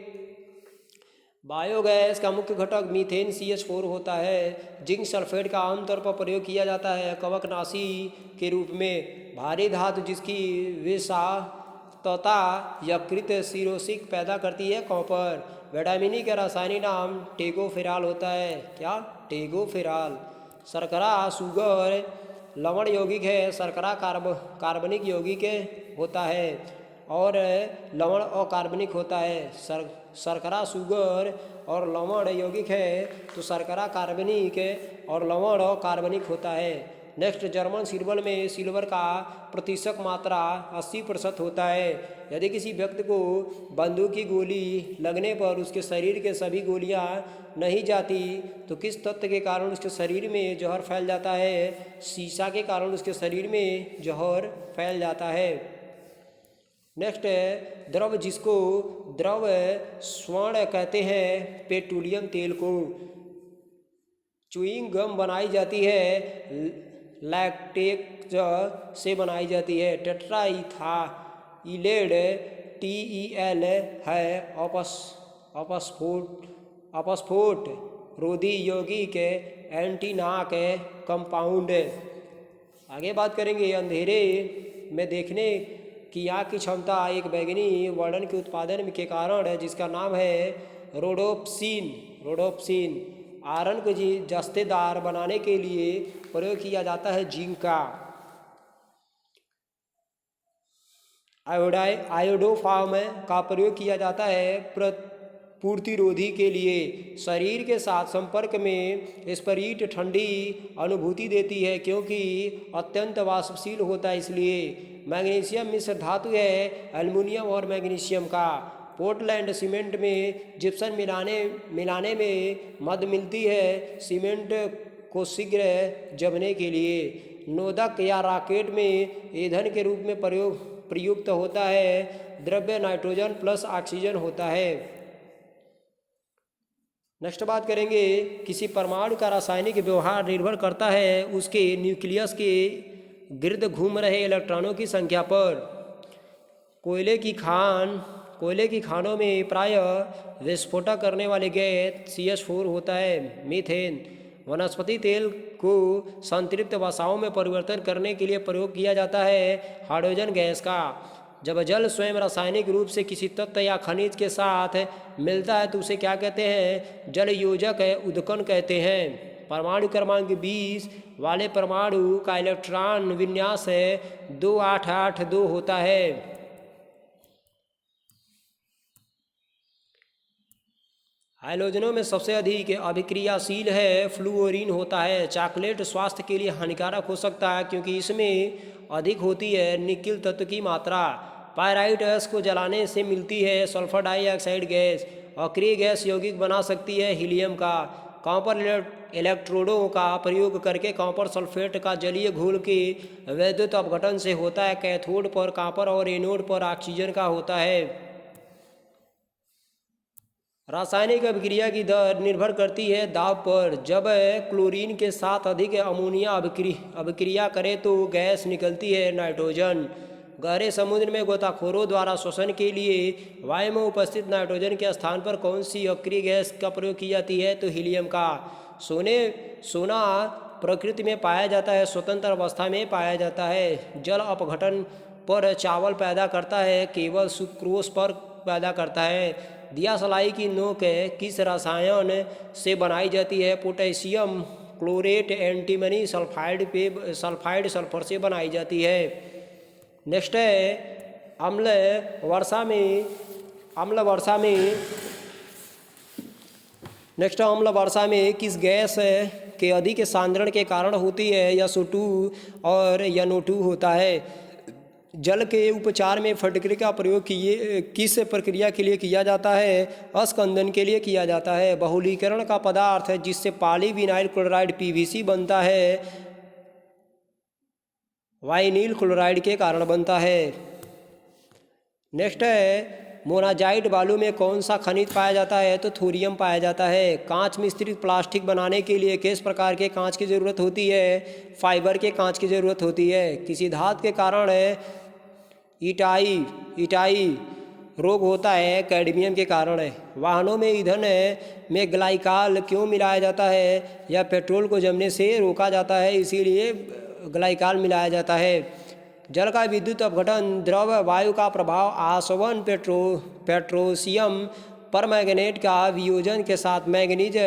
बायोगैस का मुख्य घटक मीथेन CH4 होता है। जिंक सल्फेट का आमतौर पर प्रयोग किया जाता है कवकनाशी के रूप में। भारी धातु जिसकी विषाक्तता यकृत सिरोसिस पैदा करती है कॉपर। विटामिन ई का रासायनिक नाम टेगोफेराल होता है। क्या? टेगोफेराल। शर्करा शुगर लवण यौगिक है, शर्करा कार्बनिक यौगिक होता है और लवण अकार्बनिक होता है। शर्करा शुगर और लवण यौगिक है तो शर्करा कार्बनिक और लवण अकार्बनिक होता है। नेक्स्ट जर्मन सिल्वर में सिल्वर का प्रतिशत मात्रा 80% होता है। यदि किसी व्यक्ति को बंदूक की गोली लगने पर उसके शरीर के सभी गोलियां नहीं जाती तो किस तत्व के कारण उसके शरीर में जहर फैल जाता है? शीशा के कारण उसके शरीर में जहर फैल जाता है। नेक्स्ट है द्रव जिसको द्रव स्वर्ण कहते हैं पेट्रोलियम तेल को। च्युइंग गम बनाई जाती है लैक्टेज से बनाई जाती है। टेट्राइथाइलेड TEL है अपस्फोट रोधी यौगिक एंटीनाक कंपाउंड। आगे बात करेंगे अंधेरे में देखने की आँख की क्षमता एक बैंगनी वर्णन के उत्पादन के कारण है जिसका नाम है रोडोप्सिन। आयरन को जस्तेदार बनाने के लिए प्रयोग किया जाता है जिंक का। आयोडोफार्म का प्रयोग किया जाता है प्रतिरोधी के लिए। शरीर के साथ संपर्क में स्प्रिट ठंडी अनुभूति देती है क्योंकि अत्यंत वाष्पशील होता है इसलिए। मैग्नीशियम मिश्र धातु है एल्युमिनियम और मैग्नीशियम का। पोर्टलैंड सीमेंट में जिप्सम मिलाने में मद मिलती है सीमेंट को शीघ्र जमने के लिए। नोदक या रॉकेट में ईंधन के रूप में प्रयुक्त होता है द्रव्य नाइट्रोजन प्लस ऑक्सीजन होता है। नेक्स्ट बात करेंगे किसी परमाणु का रासायनिक व्यवहार निर्भर करता है उसके न्यूक्लियस के गिर्द घूम रहे इलेक्ट्रॉनों की संख्या पर। कोयले की खानों में प्रायः विस्फोटक करने वाले गैस CH4 होता है। मीथेन वनस्पति तेल को संतृप्त वसाओं में परिवर्तन करने के लिए प्रयोग किया जाता है हाइड्रोजन गैस का। जब जल स्वयं रासायनिक रूप से किसी तत्व या खनिज के साथ मिलता है तो उसे क्या कहते हैं? जल योजक उदकन कहते हैं। परमाणु क्रमांक 20 वाले परमाणु का इलेक्ट्रॉन विन्यास 2882 होता है। हाइलोजनों में सबसे अधिक अभिक्रियाशील है फ्लूओरीन होता है। चॉकलेट स्वास्थ्य के लिए हानिकारक हो सकता है क्योंकि इसमें अधिक होती है निकिल तत्व की मात्रा। पायराइट गैस को जलाने से मिलती है सल्फर डाइऑक्साइड गैस। अक्रिय गैस यौगिक बना सकती है हीलियम का। कॉपर इलेक्ट्रोडों का प्रयोग करके कॉपर सल्फेट का जलीय घोल के वैद्युत अपघटन से होता है। कैथोड पर कॉपर और एनोड पर ऑक्सीजन का होता है। रासायनिक अभिक्रिया की दर निर्भर करती है दाब पर। जब क्लोरीन के साथ अधिक अमोनिया अभिक्रिया करे तो गैस निकलती है नाइट्रोजन। गहरे समुद्र में गोताखोरों द्वारा श्वसन के लिए वायु में उपस्थित नाइट्रोजन के स्थान पर कौन सी अक्रिय गैस का प्रयोग की जाती है? तो हीलियम का। सोना प्रकृति में पाया जाता है, स्वतंत्र अवस्था में पाया जाता है। जल अपघटन पर चावल पैदा करता है, केवल सुक्रोज पर पैदा करता है। दिया सलाई की नोक किस रसायन से बनाई जाती है? Potassium chlorate antimony sulphide sulphur से बनाई जाती है। नेक्स्ट है अम्ल वर्षा में किस गैस के अधिक सांद्रण के कारण होती है? SO2 और NO2 होता है। जल के उपचार में फटकरी का प्रयोग किस प्रक्रिया के लिए किया जाता है? अस्कंदन के लिए किया जाता है। बहुलीकरण का पदार्थ है जिससे पॉलीविनाइल क्लोराइड PVC बनता है, वाइनिल क्लोराइड के कारण बनता है। नेक्स्ट है मोनाजाइट बालू में कौन सा खनिज पाया जाता है? तो थोरियम पाया जाता है। कांच मिश्रित प्लास्टिक बनाने के लिए किस प्रकार के कांच की ज़रूरत होती है? फाइबर के कांच की ज़रूरत होती है। किसी धातु के कारण इटाई रोग होता है? कैडमियम के कारण है। वाहनों में ईंधन में ग्लाइकाल क्यों मिलाया जाता है? या पेट्रोल को जमने से रोका जाता है, इसीलिए ग्लाइकाल मिलाया जाता है। जल का विद्युत अपघटन द्रव वायु का प्रभाव आसवन पेट्रोशियम परमैंगनेट का वियोजन के साथ मैंगनीज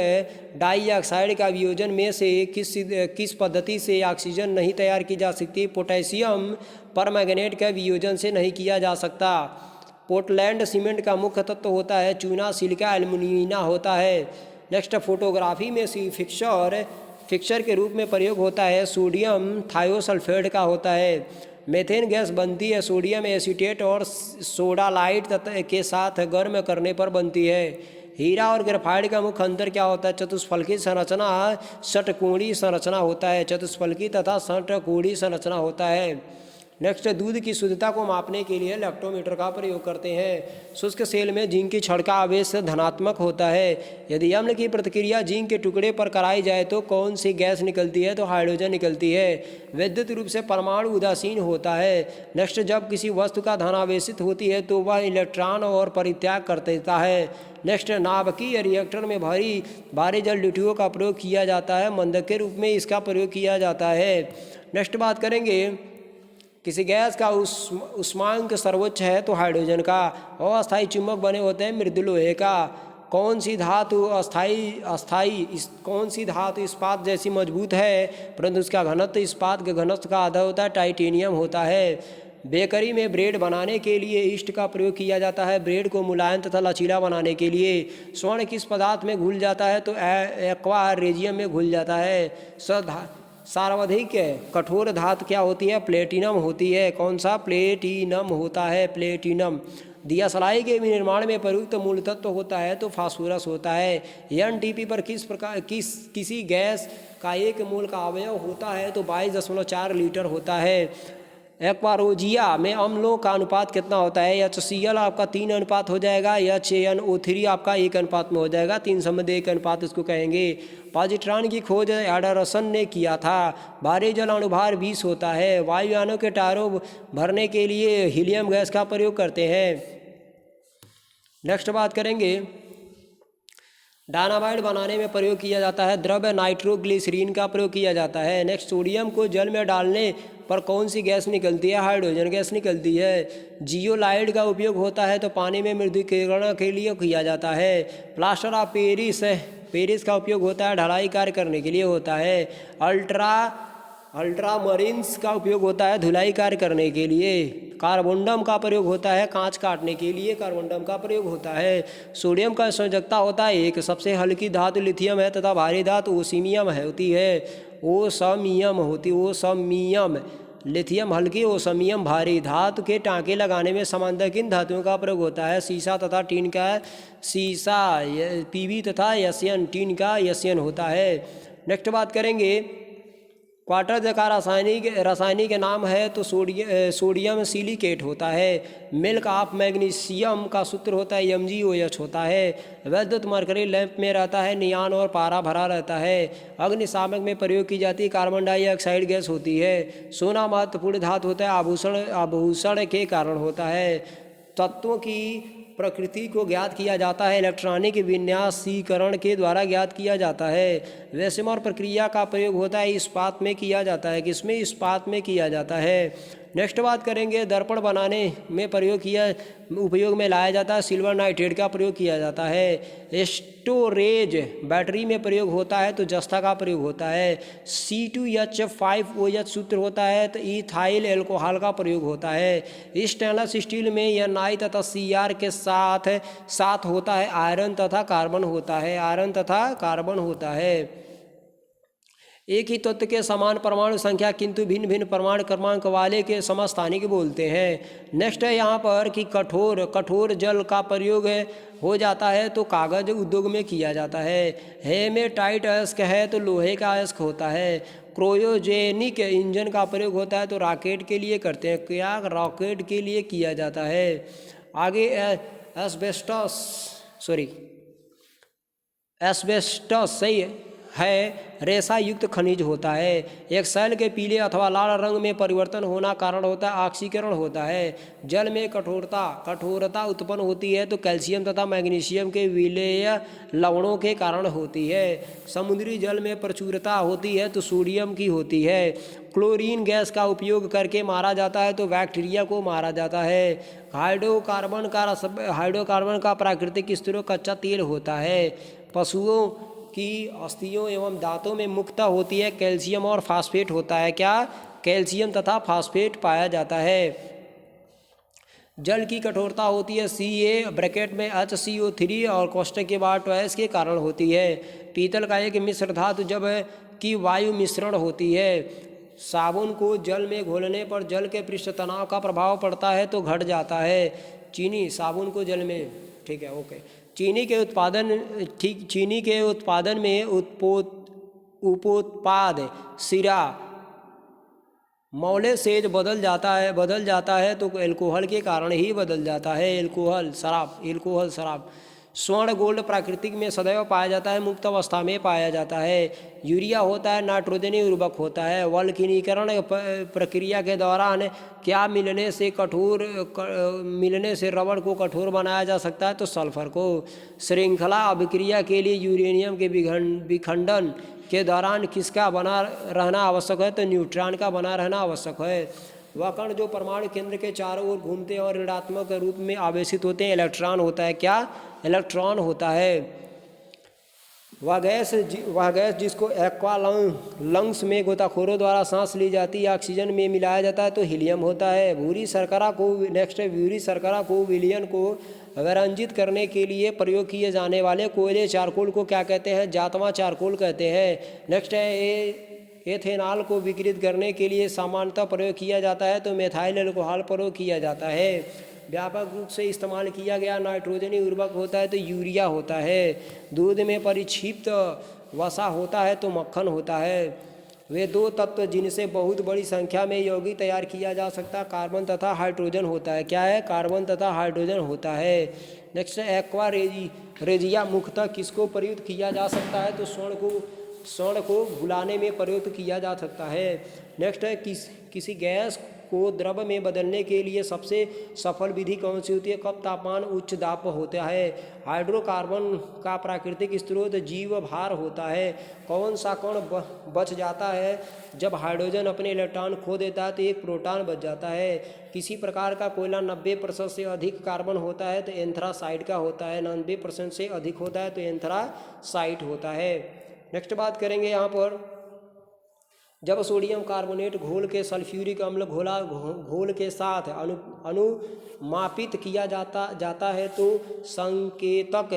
डाइऑक्साइड का वियोजन में से किस पद्धति से ऑक्सीजन नहीं तैयार की जा सकती? पोटेशियम परमैंगनेट का वियोजन से नहीं किया जा सकता। पोर्टलैंड सीमेंट का मुख्य तत्व होता है चूना, सिलिका, एल्युमिना होता है। नेक्स्ट फोटोग्राफी में फिक्सर के रूप में प्रयोग होता है सोडियम थायोसल्फेट का होता है। मेथेन गैस बनती है सोडियम एसीटेट और सोडा लाइट के साथ गर्म करने पर बनती है। हीरा और ग्रेफाइट का मुख्य अंतर क्या होता है? चतुष्फलकी संरचना षटकोणीय संरचना होता है। चतुष्फलकी तथा षटकोणीय संरचना होता है। नेक्स्ट, दूध की शुद्धता को मापने के लिए लैक्टोमीटर का प्रयोग करते हैं। शुष्क सेल में जिंक की छड़का आवेश धनात्मक होता है। यदि अम्ल की प्रतिक्रिया जिंक के टुकड़े पर कराई जाए तो कौन सी गैस निकलती है? तो हाइड्रोजन निकलती है। वैद्युत रूप से परमाणु उदासीन होता है। नेक्स्ट, जब किसी वस्तु का धनावेशित होती है तो वह इलेक्ट्रॉन और परित्याग कर देता है। नेक्स्ट, नाभिकीय रिएक्टर में भारी जल ड्यूटियों का प्रयोग किया जाता है। मंदक के रूप में इसका प्रयोग किया जाता है। नेक्स्ट बात करेंगे, किसी गैस का उष्मांक सर्वोच्च है तो हाइड्रोजन का। अस्थायी चुंबक बने होते हैं मृदु लोहे का। कौन सी धातु कौन सी धातु इस्पात जैसी मजबूत है परंतु उसका घनत्व इस्पात के घनत्व का आधा होता है? टाइटेनियम होता है। बेकरी में ब्रेड बनाने के लिए ईस्ट का प्रयोग किया जाता है, ब्रेड को मुलायम तथा लचीला बनाने के लिए। स्वर्ण किस पदार्थ में घुल जाता है? तो एक्वा रेजियम में घुल जाता है। सर्वाधिक कठोर धातु क्या होती है? प्लेटिनम होती है। कौन सा? प्लेटिनम होता है, प्लेटिनम। दिया सलाई के निर्माण में प्रयुक्त मूल तत्व होता है तो फास्फोरस होता है। NTP पर किसी गैस का एक मोल का अवयव होता है तो 22.4 लीटर होता है। एक्वारोजिया में अम्लों का अनुपात कितना होता है? HCl आपका 3 अनुपात हो जाएगा, HNO3 आपका 1 अनुपात में हो जाएगा। 3 संबंध 1 अनुपात इसको कहेंगे। पॉजिट्रॉन की खोज एंडरसन ने किया था। भारी जल अणुभार 20 होता है। वायुयानों के टायरों भरने के लिए हीलियम गैस का प्रयोग करते हैं। नेक्स्ट बात करेंगे, डायनामाइट बनाने में प्रयोग किया जाता है द्रव्य नाइट्रोग्लिसरीन का प्रयोग किया जाता है। नेक्स्ट, सोडियम को जल में डालने पर कौन सी गैस निकलती है? हाइड्रोजन गैस निकलती है। जियोलाइट का उपयोग होता है तो पानी में मृदुकरण के लिए किया जाता है। प्लास्टर ऑफ पेरिस का उपयोग होता है ढलाई कार्य करने के लिए होता है। अल्ट्रामरीन्स का उपयोग होता है धुलाई कार्य करने के लिए। कार्बोंडम का प्रयोग होता है कांच काटने के लिए, कार्बोंडम का प्रयोग होता है। सोडियम का संयोजकता होता है एक। सबसे हल्की धातु लिथियम है तथा भारी धातु ओसीमियम होती है। ओसमियम लिथियम हल्की, ओसमियम भारी। धातु के टाँके लगाने में समानांतर किन धातुओं का प्रयोग होता है? शीशा तथा टीन का शीशा पीवी तथा यस्यन टीन का यस्यन होता है। नेक्स्ट बात करेंगे क्वार्टज का रासायनिक नाम है तो सोडियम सिलिकेट होता है। मिल्क ऑफ मैग्नीशियम का सूत्र होता है MgOH होता है। वैद्युत मरकरी लैंप में रहता है नियान और पारा भरा रहता है। अग्निशामक में प्रयोग की जाती कार्बन डाइऑक्साइड गैस होती है। सोना महत्वपूर्ण धातु होता है, आभूषण के कारण होता है। तत्वों की प्रकृति को ज्ञात किया जाता है इलेक्ट्रॉनिक विन्यासीकरण के द्वारा ज्ञात किया जाता है। वैसेमर प्रक्रिया का प्रयोग होता है इस्पात में किया जाता है। किसमें? इस्पात में किया जाता है। नेक्स्ट बात करेंगे दर्पण बनाने में उपयोग में लाया जाता है सिल्वर नाइट्रेट का प्रयोग किया जाता है। स्टोरेज बैटरी में प्रयोग होता है तो जस्ता का प्रयोग होता है। C2H5OH सूत्र होता है तो इथाइल एल्कोहल का प्रयोग होता है। स्टेनलेस स्टील में Ni तथा Cr के साथ होता है आयरन तथा कार्बन होता है। आयरन तथा कार्बन होता है। एक ही तत्व के समान परमाणु संख्या किंतु भिन्न भिन्न परमाणु क्रमांक वाले के समस्थानिक बोलते हैं। नेक्स्ट है यहाँ पर कि कठोर जल का प्रयोग हो जाता है तो कागज उद्योग में किया जाता है। हेमेटाइट अयस्क है तो लोहे का अयस्क होता है। क्रायोजेनिक इंजन का प्रयोग होता है तो रॉकेट के लिए करते हैं। क्या? रॉकेट के लिए किया जाता है। आगे एस्बेस्टस सही है रेशा युक्त खनिज होता है। एक शैल के पीले अथवा लाल रंग में परिवर्तन होना कारण होता है ऑक्सीकरण होता है। जल में कठोरता उत्पन्न होती है तो कैल्शियम तथा मैग्नीशियम के विलेय लवणों के कारण होती है। समुद्री जल में प्रचुरता होती है तो सोडियम की होती है। क्लोरीन गैस का उपयोग करके मारा जाता है तो बैक्टीरिया को मारा जाता है। हाइड्रोकार्बन का प्राकृतिक स्रोत कच्चा तेल होता है। पशुओं की अस्थियों एवं दांतों में मुख्यतः होती है कैल्शियम और फास्फेट होता है। क्या? कैल्शियम तथा फास्फेट पाया जाता है। जल की कठोरता होती है Ca ब्रैकेट में HCO3 और कोष्ठक के बाद ट्वाइस के कारण होती है। पीतल का एक मिश्र धातु जब की वायु मिश्रण होती है। साबुन को जल में घोलने पर जल के पृष्ठ तनाव का प्रभाव पड़ता है तो घट जाता है। चीनी साबुन को जल में ठीक है ओके। चीनी के उत्पादन में उपोत्पाद सिरा मौलेसेज बदल जाता है तो एल्कोहल के कारण ही बदल जाता है। एल्कोहल शराब। स्वर्ण गोल्ड प्राकृतिक में सदैव पाया जाता है, मुक्त अवस्था में पाया जाता है। यूरिया होता है नाइट्रोजनी उर्वरक होता है। वल्कनीकरण प्रक्रिया के दौरान क्या मिलने से रबड़ को कठोर बनाया जा सकता है? तो सल्फर को। श्रृंखला अभिक्रिया के लिए यूरेनियम के विखंडन के दौरान किसका बना रहना आवश्यक है? तो न्यूट्रॉन का बना रहना आवश्यक है। वह कण जो परमाणु केंद्र के चारों ओर घूमते हैं और ऋणात्मक रूप में आवेशित होते हैं इलेक्ट्रॉन होता है। क्या? इलेक्ट्रॉन होता है। वह गैस जिसको एक्वा लंग्स में गोताखोरों द्वारा सांस ली जाती है ऑक्सीजन में मिलाया जाता है तो हीलियम होता है। भूरी शर्करा को विलयन को व्यंजित करने के लिए प्रयोग किए जाने वाले कोयले चारकोल को क्या कहते हैं? जातवा चारकोल कहते हैं। नेक्स्ट है एथेनॉल को विकृत करने के लिए सामान्यतः प्रयोग किया जाता है तो मेथाइल अल्कोहल प्रयोग किया जाता है। व्यापक रूप से इस्तेमाल किया गया नाइट्रोजनी उर्वरक होता है तो यूरिया होता है। दूध में परिक्षिप्त वसा होता है तो मक्खन होता है। वे दो तत्व जिनसे बहुत बड़ी संख्या में यौगिक तैयार किया जा सकता है कार्बन तथा हाइड्रोजन होता है। क्या है? कार्बन तथा हाइड्रोजन होता है। नेक्स्ट एक्वा रेजिया मुख्यतः किसको प्रयुक्त किया जा सकता है? तो स्वर्ण को घुलाने में प्रयुक्त किया जा सकता है। नेक्स्ट है किसी गैस को द्रव में बदलने के लिए सबसे सफल विधि कौन सी होती है? कब तापमान उच्च दाब होता है। हाइड्रोकार्बन का प्राकृतिक स्रोत जीव भार होता है। कौन सा कण बच जाता है? जब हाइड्रोजन अपने इलेक्ट्रॉन खो देता है तो एक प्रोटॉन बच जाता है। किसी प्रकार का कोयला 90% से अधिक कार्बन होता है तो एंथ्रासाइट का होता है। 90% से अधिक होता है तो एंथ्रासाइट होता है। नेक्स्ट बात करेंगे यहाँ पर जब सोडियम कार्बोनेट घोल के सल्फ्यूरिक अम्ल घोल के साथ अनुमापित किया जाता है तो संकेतक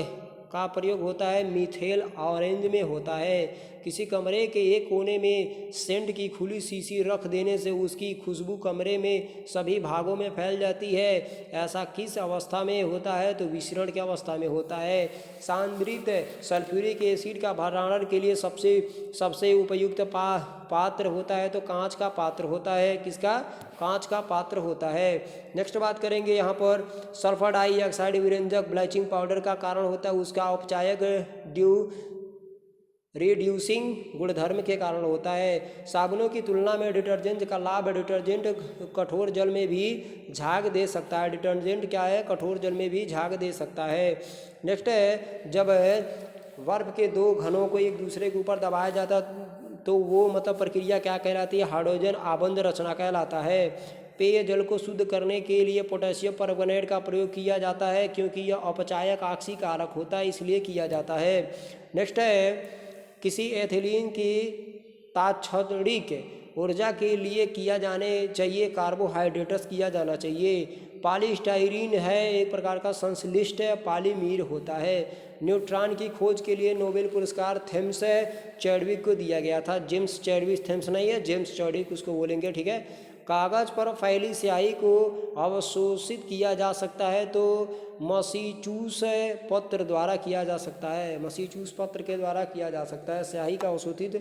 का प्रयोग होता है मिथेल ऑरेंज में होता है। किसी कमरे के एक कोने में सेंट की खुली शीशी रख देने से उसकी खुशबू कमरे में सभी भागों में फैल जाती है। ऐसा किस अवस्था में होता है? तो विसरण की अवस्था में होता है। सांद्रित सल्फ्यूरिक एसिड का भंडारण के लिए सबसे उपयुक्त पात्र होता है तो कांच का पात्र होता है। किसका? कांच का पात्र होता है। नेक्स्ट बात करेंगे यहाँ पर सल्फर डाइऑक्साइड विरंजक ब्लीचिंग पाउडर का कारण होता है उसका औपचारिक रिड्यूसिंग गुणधर्म के कारण होता है। साबुनों की तुलना में डिटर्जेंट का लाभ है। डिटर्जेंट कठोर जल में भी झाग दे सकता है। डिटर्जेंट क्या है? कठोर जल में भी झाग दे सकता है। नेक्स्ट है जब बर्फ के दो घनों को एक दूसरे के ऊपर दबाया जाता तो वो मतलब प्रक्रिया क्या कहलाती है? हाइड्रोजन आबंध रचना कहलाता है। पेय जल को शुद्ध करने के लिए पोटेशियम परमांगनेट का प्रयोग किया जाता है क्योंकि यह अपचायक ऑक्सीकारक होता है इसलिए किया जाता है। नेक्स्ट है किसी एथिलीन की तात्क्षणिक ऊर्जा के लिए किया जाने चाहिए कार्बोहाइड्रेट्स किया जाना चाहिए। पॉलीस्टाइरीन है एक प्रकार का संश्लिष्ट पॉलीमीर होता है। न्यूट्रॉन की खोज के लिए नोबेल पुरस्कार थेम्स चैडविक को दिया गया था। जेम्स चैडविक, थेम्स नहीं है, जेम्स चैडविक उसको बोलेंगे, ठीक है। कागज़ पर फैली स्याही को अवशोषित किया जा सकता है तो मसीचूस पत्र द्वारा किया जा सकता है। मसीचूस पत्र के द्वारा किया जा सकता है स्याही का अवशोषित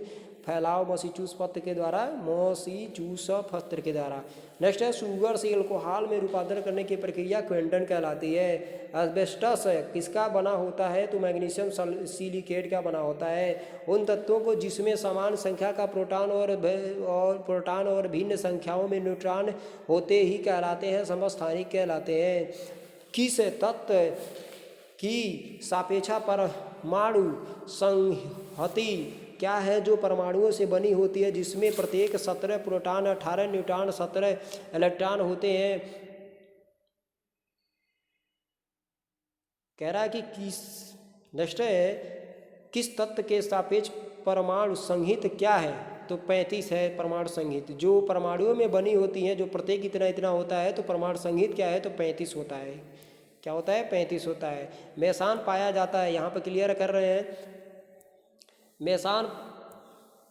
फैलाव मसीचूस पत्र के द्वारा, मसीचूस पत्र के द्वारा। नेक्स्ट है शुगर से अल्कोहल में रूपांतरण करने की प्रक्रिया क्विंटन कहलाती है। एस्बेस्टस किसका बना होता है? तो मैग्नीशियम सिलिकेट का बना होता है। उन तत्वों को जिसमें समान संख्या का प्रोटॉन और भिन्न संख्याओं में न्यूट्रॉन होते ही कहलाते हैं समस्थानिक कहलाते हैं। किस तत्व की सापेक्षा परमाणु संहति क्या है जो परमाणुओं से बनी होती है जिसमें प्रत्येक 17 प्रोटॉन 18 न्यूट्रॉन 17 इलेक्ट्रॉन होते हैं? कह रहा है कि नेक्स्ट है किस तत्व के सापेक्ष परमाणु संहित क्या है? तो 35 है परमाणु संहित। जो परमाणुओं में बनी होती हैं जो प्रत्येक इतना इतना होता है तो परमाणु संहित क्या है? तो 35 होता है। क्या होता है? 35 होता है। मेसान पाया जाता है, यहाँ पर क्लियर कर रहे हैं।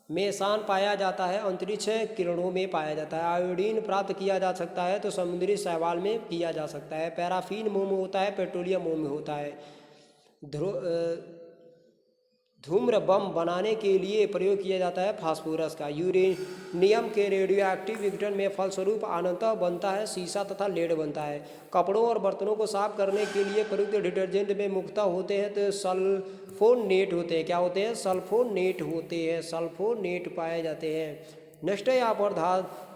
मेसान पाया जाता है अंतरिक्ष किरणों में पाया जाता है। आयोडीन प्राप्त किया जा सकता है तो समुद्री शैवाल में किया जा सकता है। पैराफिन मोम में होता है, पेट्रोलियम मोम में होता है। धूम्र बम बनाने के लिए प्रयोग किया जाता है फास्फोरस का। यूरेनियम के रेडियोएक्टिव विघटन में फलस्वरूप अनंतः बनता है सीसा तथा लेड बनता है। कपड़ों और बर्तनों को साफ करने के लिए प्रयुक्त डिटर्जेंट में मुख्यतः होते हैं तो सल्फोनेट होते हैं। क्या होते हैं? सल्फोनेट होते हैं, सल्फोनेट पाए जाते हैं। नेक्स्ट है यहाँ पर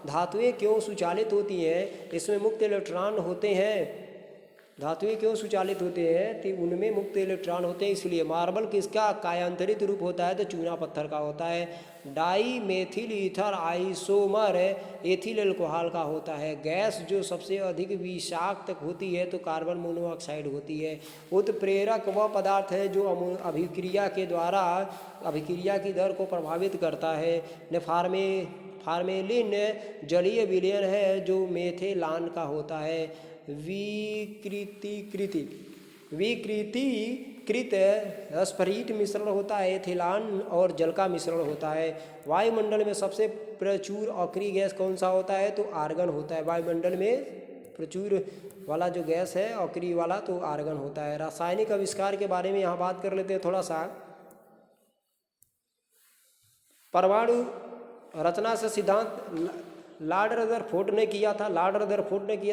धातुएं क्यों सुचालित होती हैं? इसमें मुक्त इलेक्ट्रॉन होते हैं। धातुएं क्यों सुचालित होते हैं? तो उनमें मुक्त इलेक्ट्रॉन होते हैं इसलिए। मार्बल किसका कायांतरित रूप होता है? तो चूना पत्थर का होता है। Di methyl ether isomer ethyl alcohol का होता है। गैस जो सबसे अधिक विषाक्त होती है तो कार्बन मोनोऑक्साइड होती है। उत्प्रेरक वह पदार्थ है जो अभिक्रिया के द्वारा अभिक्रिया की दर को प्रभावित करता है। फार्मेलिन जलीय विलयन है जो मेथेलान का होता है। विकृतीकृत स्फटिक मिश्रण होता है। एथिलान और जल का मिश्रण होता है। वायुमंडल में सबसे प्रचुर अक्रिय गैस कौन सा होता है? तो आर्गन होता है। वायुमंडल में प्रचुर वाला जो गैस है अक्रिय वाला तो आर्गन होता है। रासायनिक आविष्कार के बारे में यहाँ बात कर लेते हैं थोड़ा सा। परमाणु रचना से सिद्धांत लॉर्ड रदरफोर्ड ने किया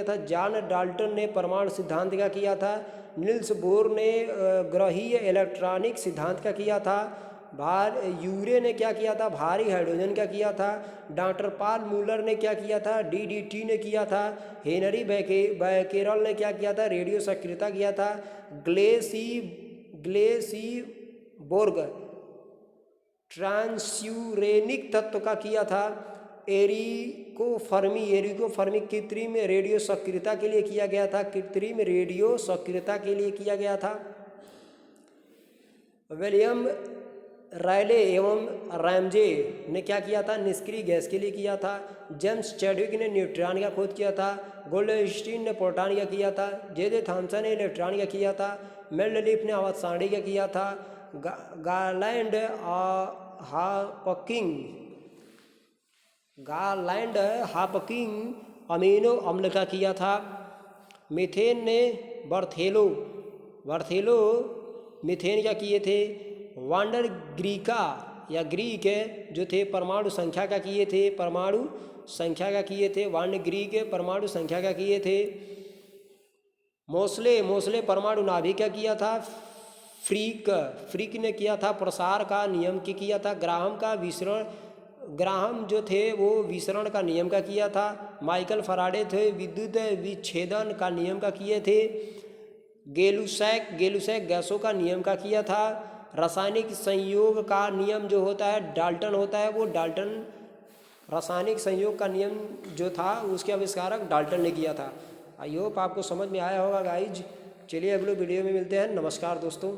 था। जॉन डाल्टन ने परमाणु सिद्धांत का किया था। निल्स बोर ने ग्रहीय इलेक्ट्रॉनिक सिद्धांत का किया था। यूरे ने क्या किया था? भारी हाइड्रोजन का किया था। डॉक्टर पॉल मूलर ने क्या किया था? डीडीटी ने किया था। हेनरी बैकेरल ने क्या किया था? रेडियो सक्रियता किया था। ग्लेसीबोर्ग ट्रांस्यूरेनिक तत्व का किया था। एरिको फर्मी कृत्रिम रेडियो सक्रियता के लिए किया गया था। विलियम रायले एवं रैमजे ने क्या किया था, निष्क्रिय गैस के लिए किया था। जेम्स चैडविक ने न्यूट्रॉन का खोज किया था। गोल्डस्टीन ने प्रोटॉन का किया था। जे थॉमसन ने इलेक्ट्रॉन का किया था। मेंडलीफ ने आवर्त सारणी का किया था। गारलैंड हापकिंग अमीनो अम्ल का किया था। मीथेन ने बर्थेलो मीथेन क्या किए थे। वांडर ग्रीका या ग्रीक जो थे परमाणु संख्या का किए थे। वांडर ग्रीक परमाणु संख्या का किए थे। मोसले परमाणु नाभिक का किया था। फ्रीक ने किया था प्रसार का नियम की किया था। ग्राहम जो थे वो विसरण का नियम का किया था। माइकल फराडे थे विद्युत विच्छेदन का नियम का किए थे। गेलुसैक गैसों का नियम का किया था। रासायनिक संयोग का नियम जो होता है डाल्टन होता है, वो डाल्टन रासायनिक संयोग का नियम जो था उसके आविष्कारक डाल्टन ने किया था। आई होप आपको समझ में आया होगा गाइज। चलिए अगले वीडियो में मिलते हैं। नमस्कार दोस्तों।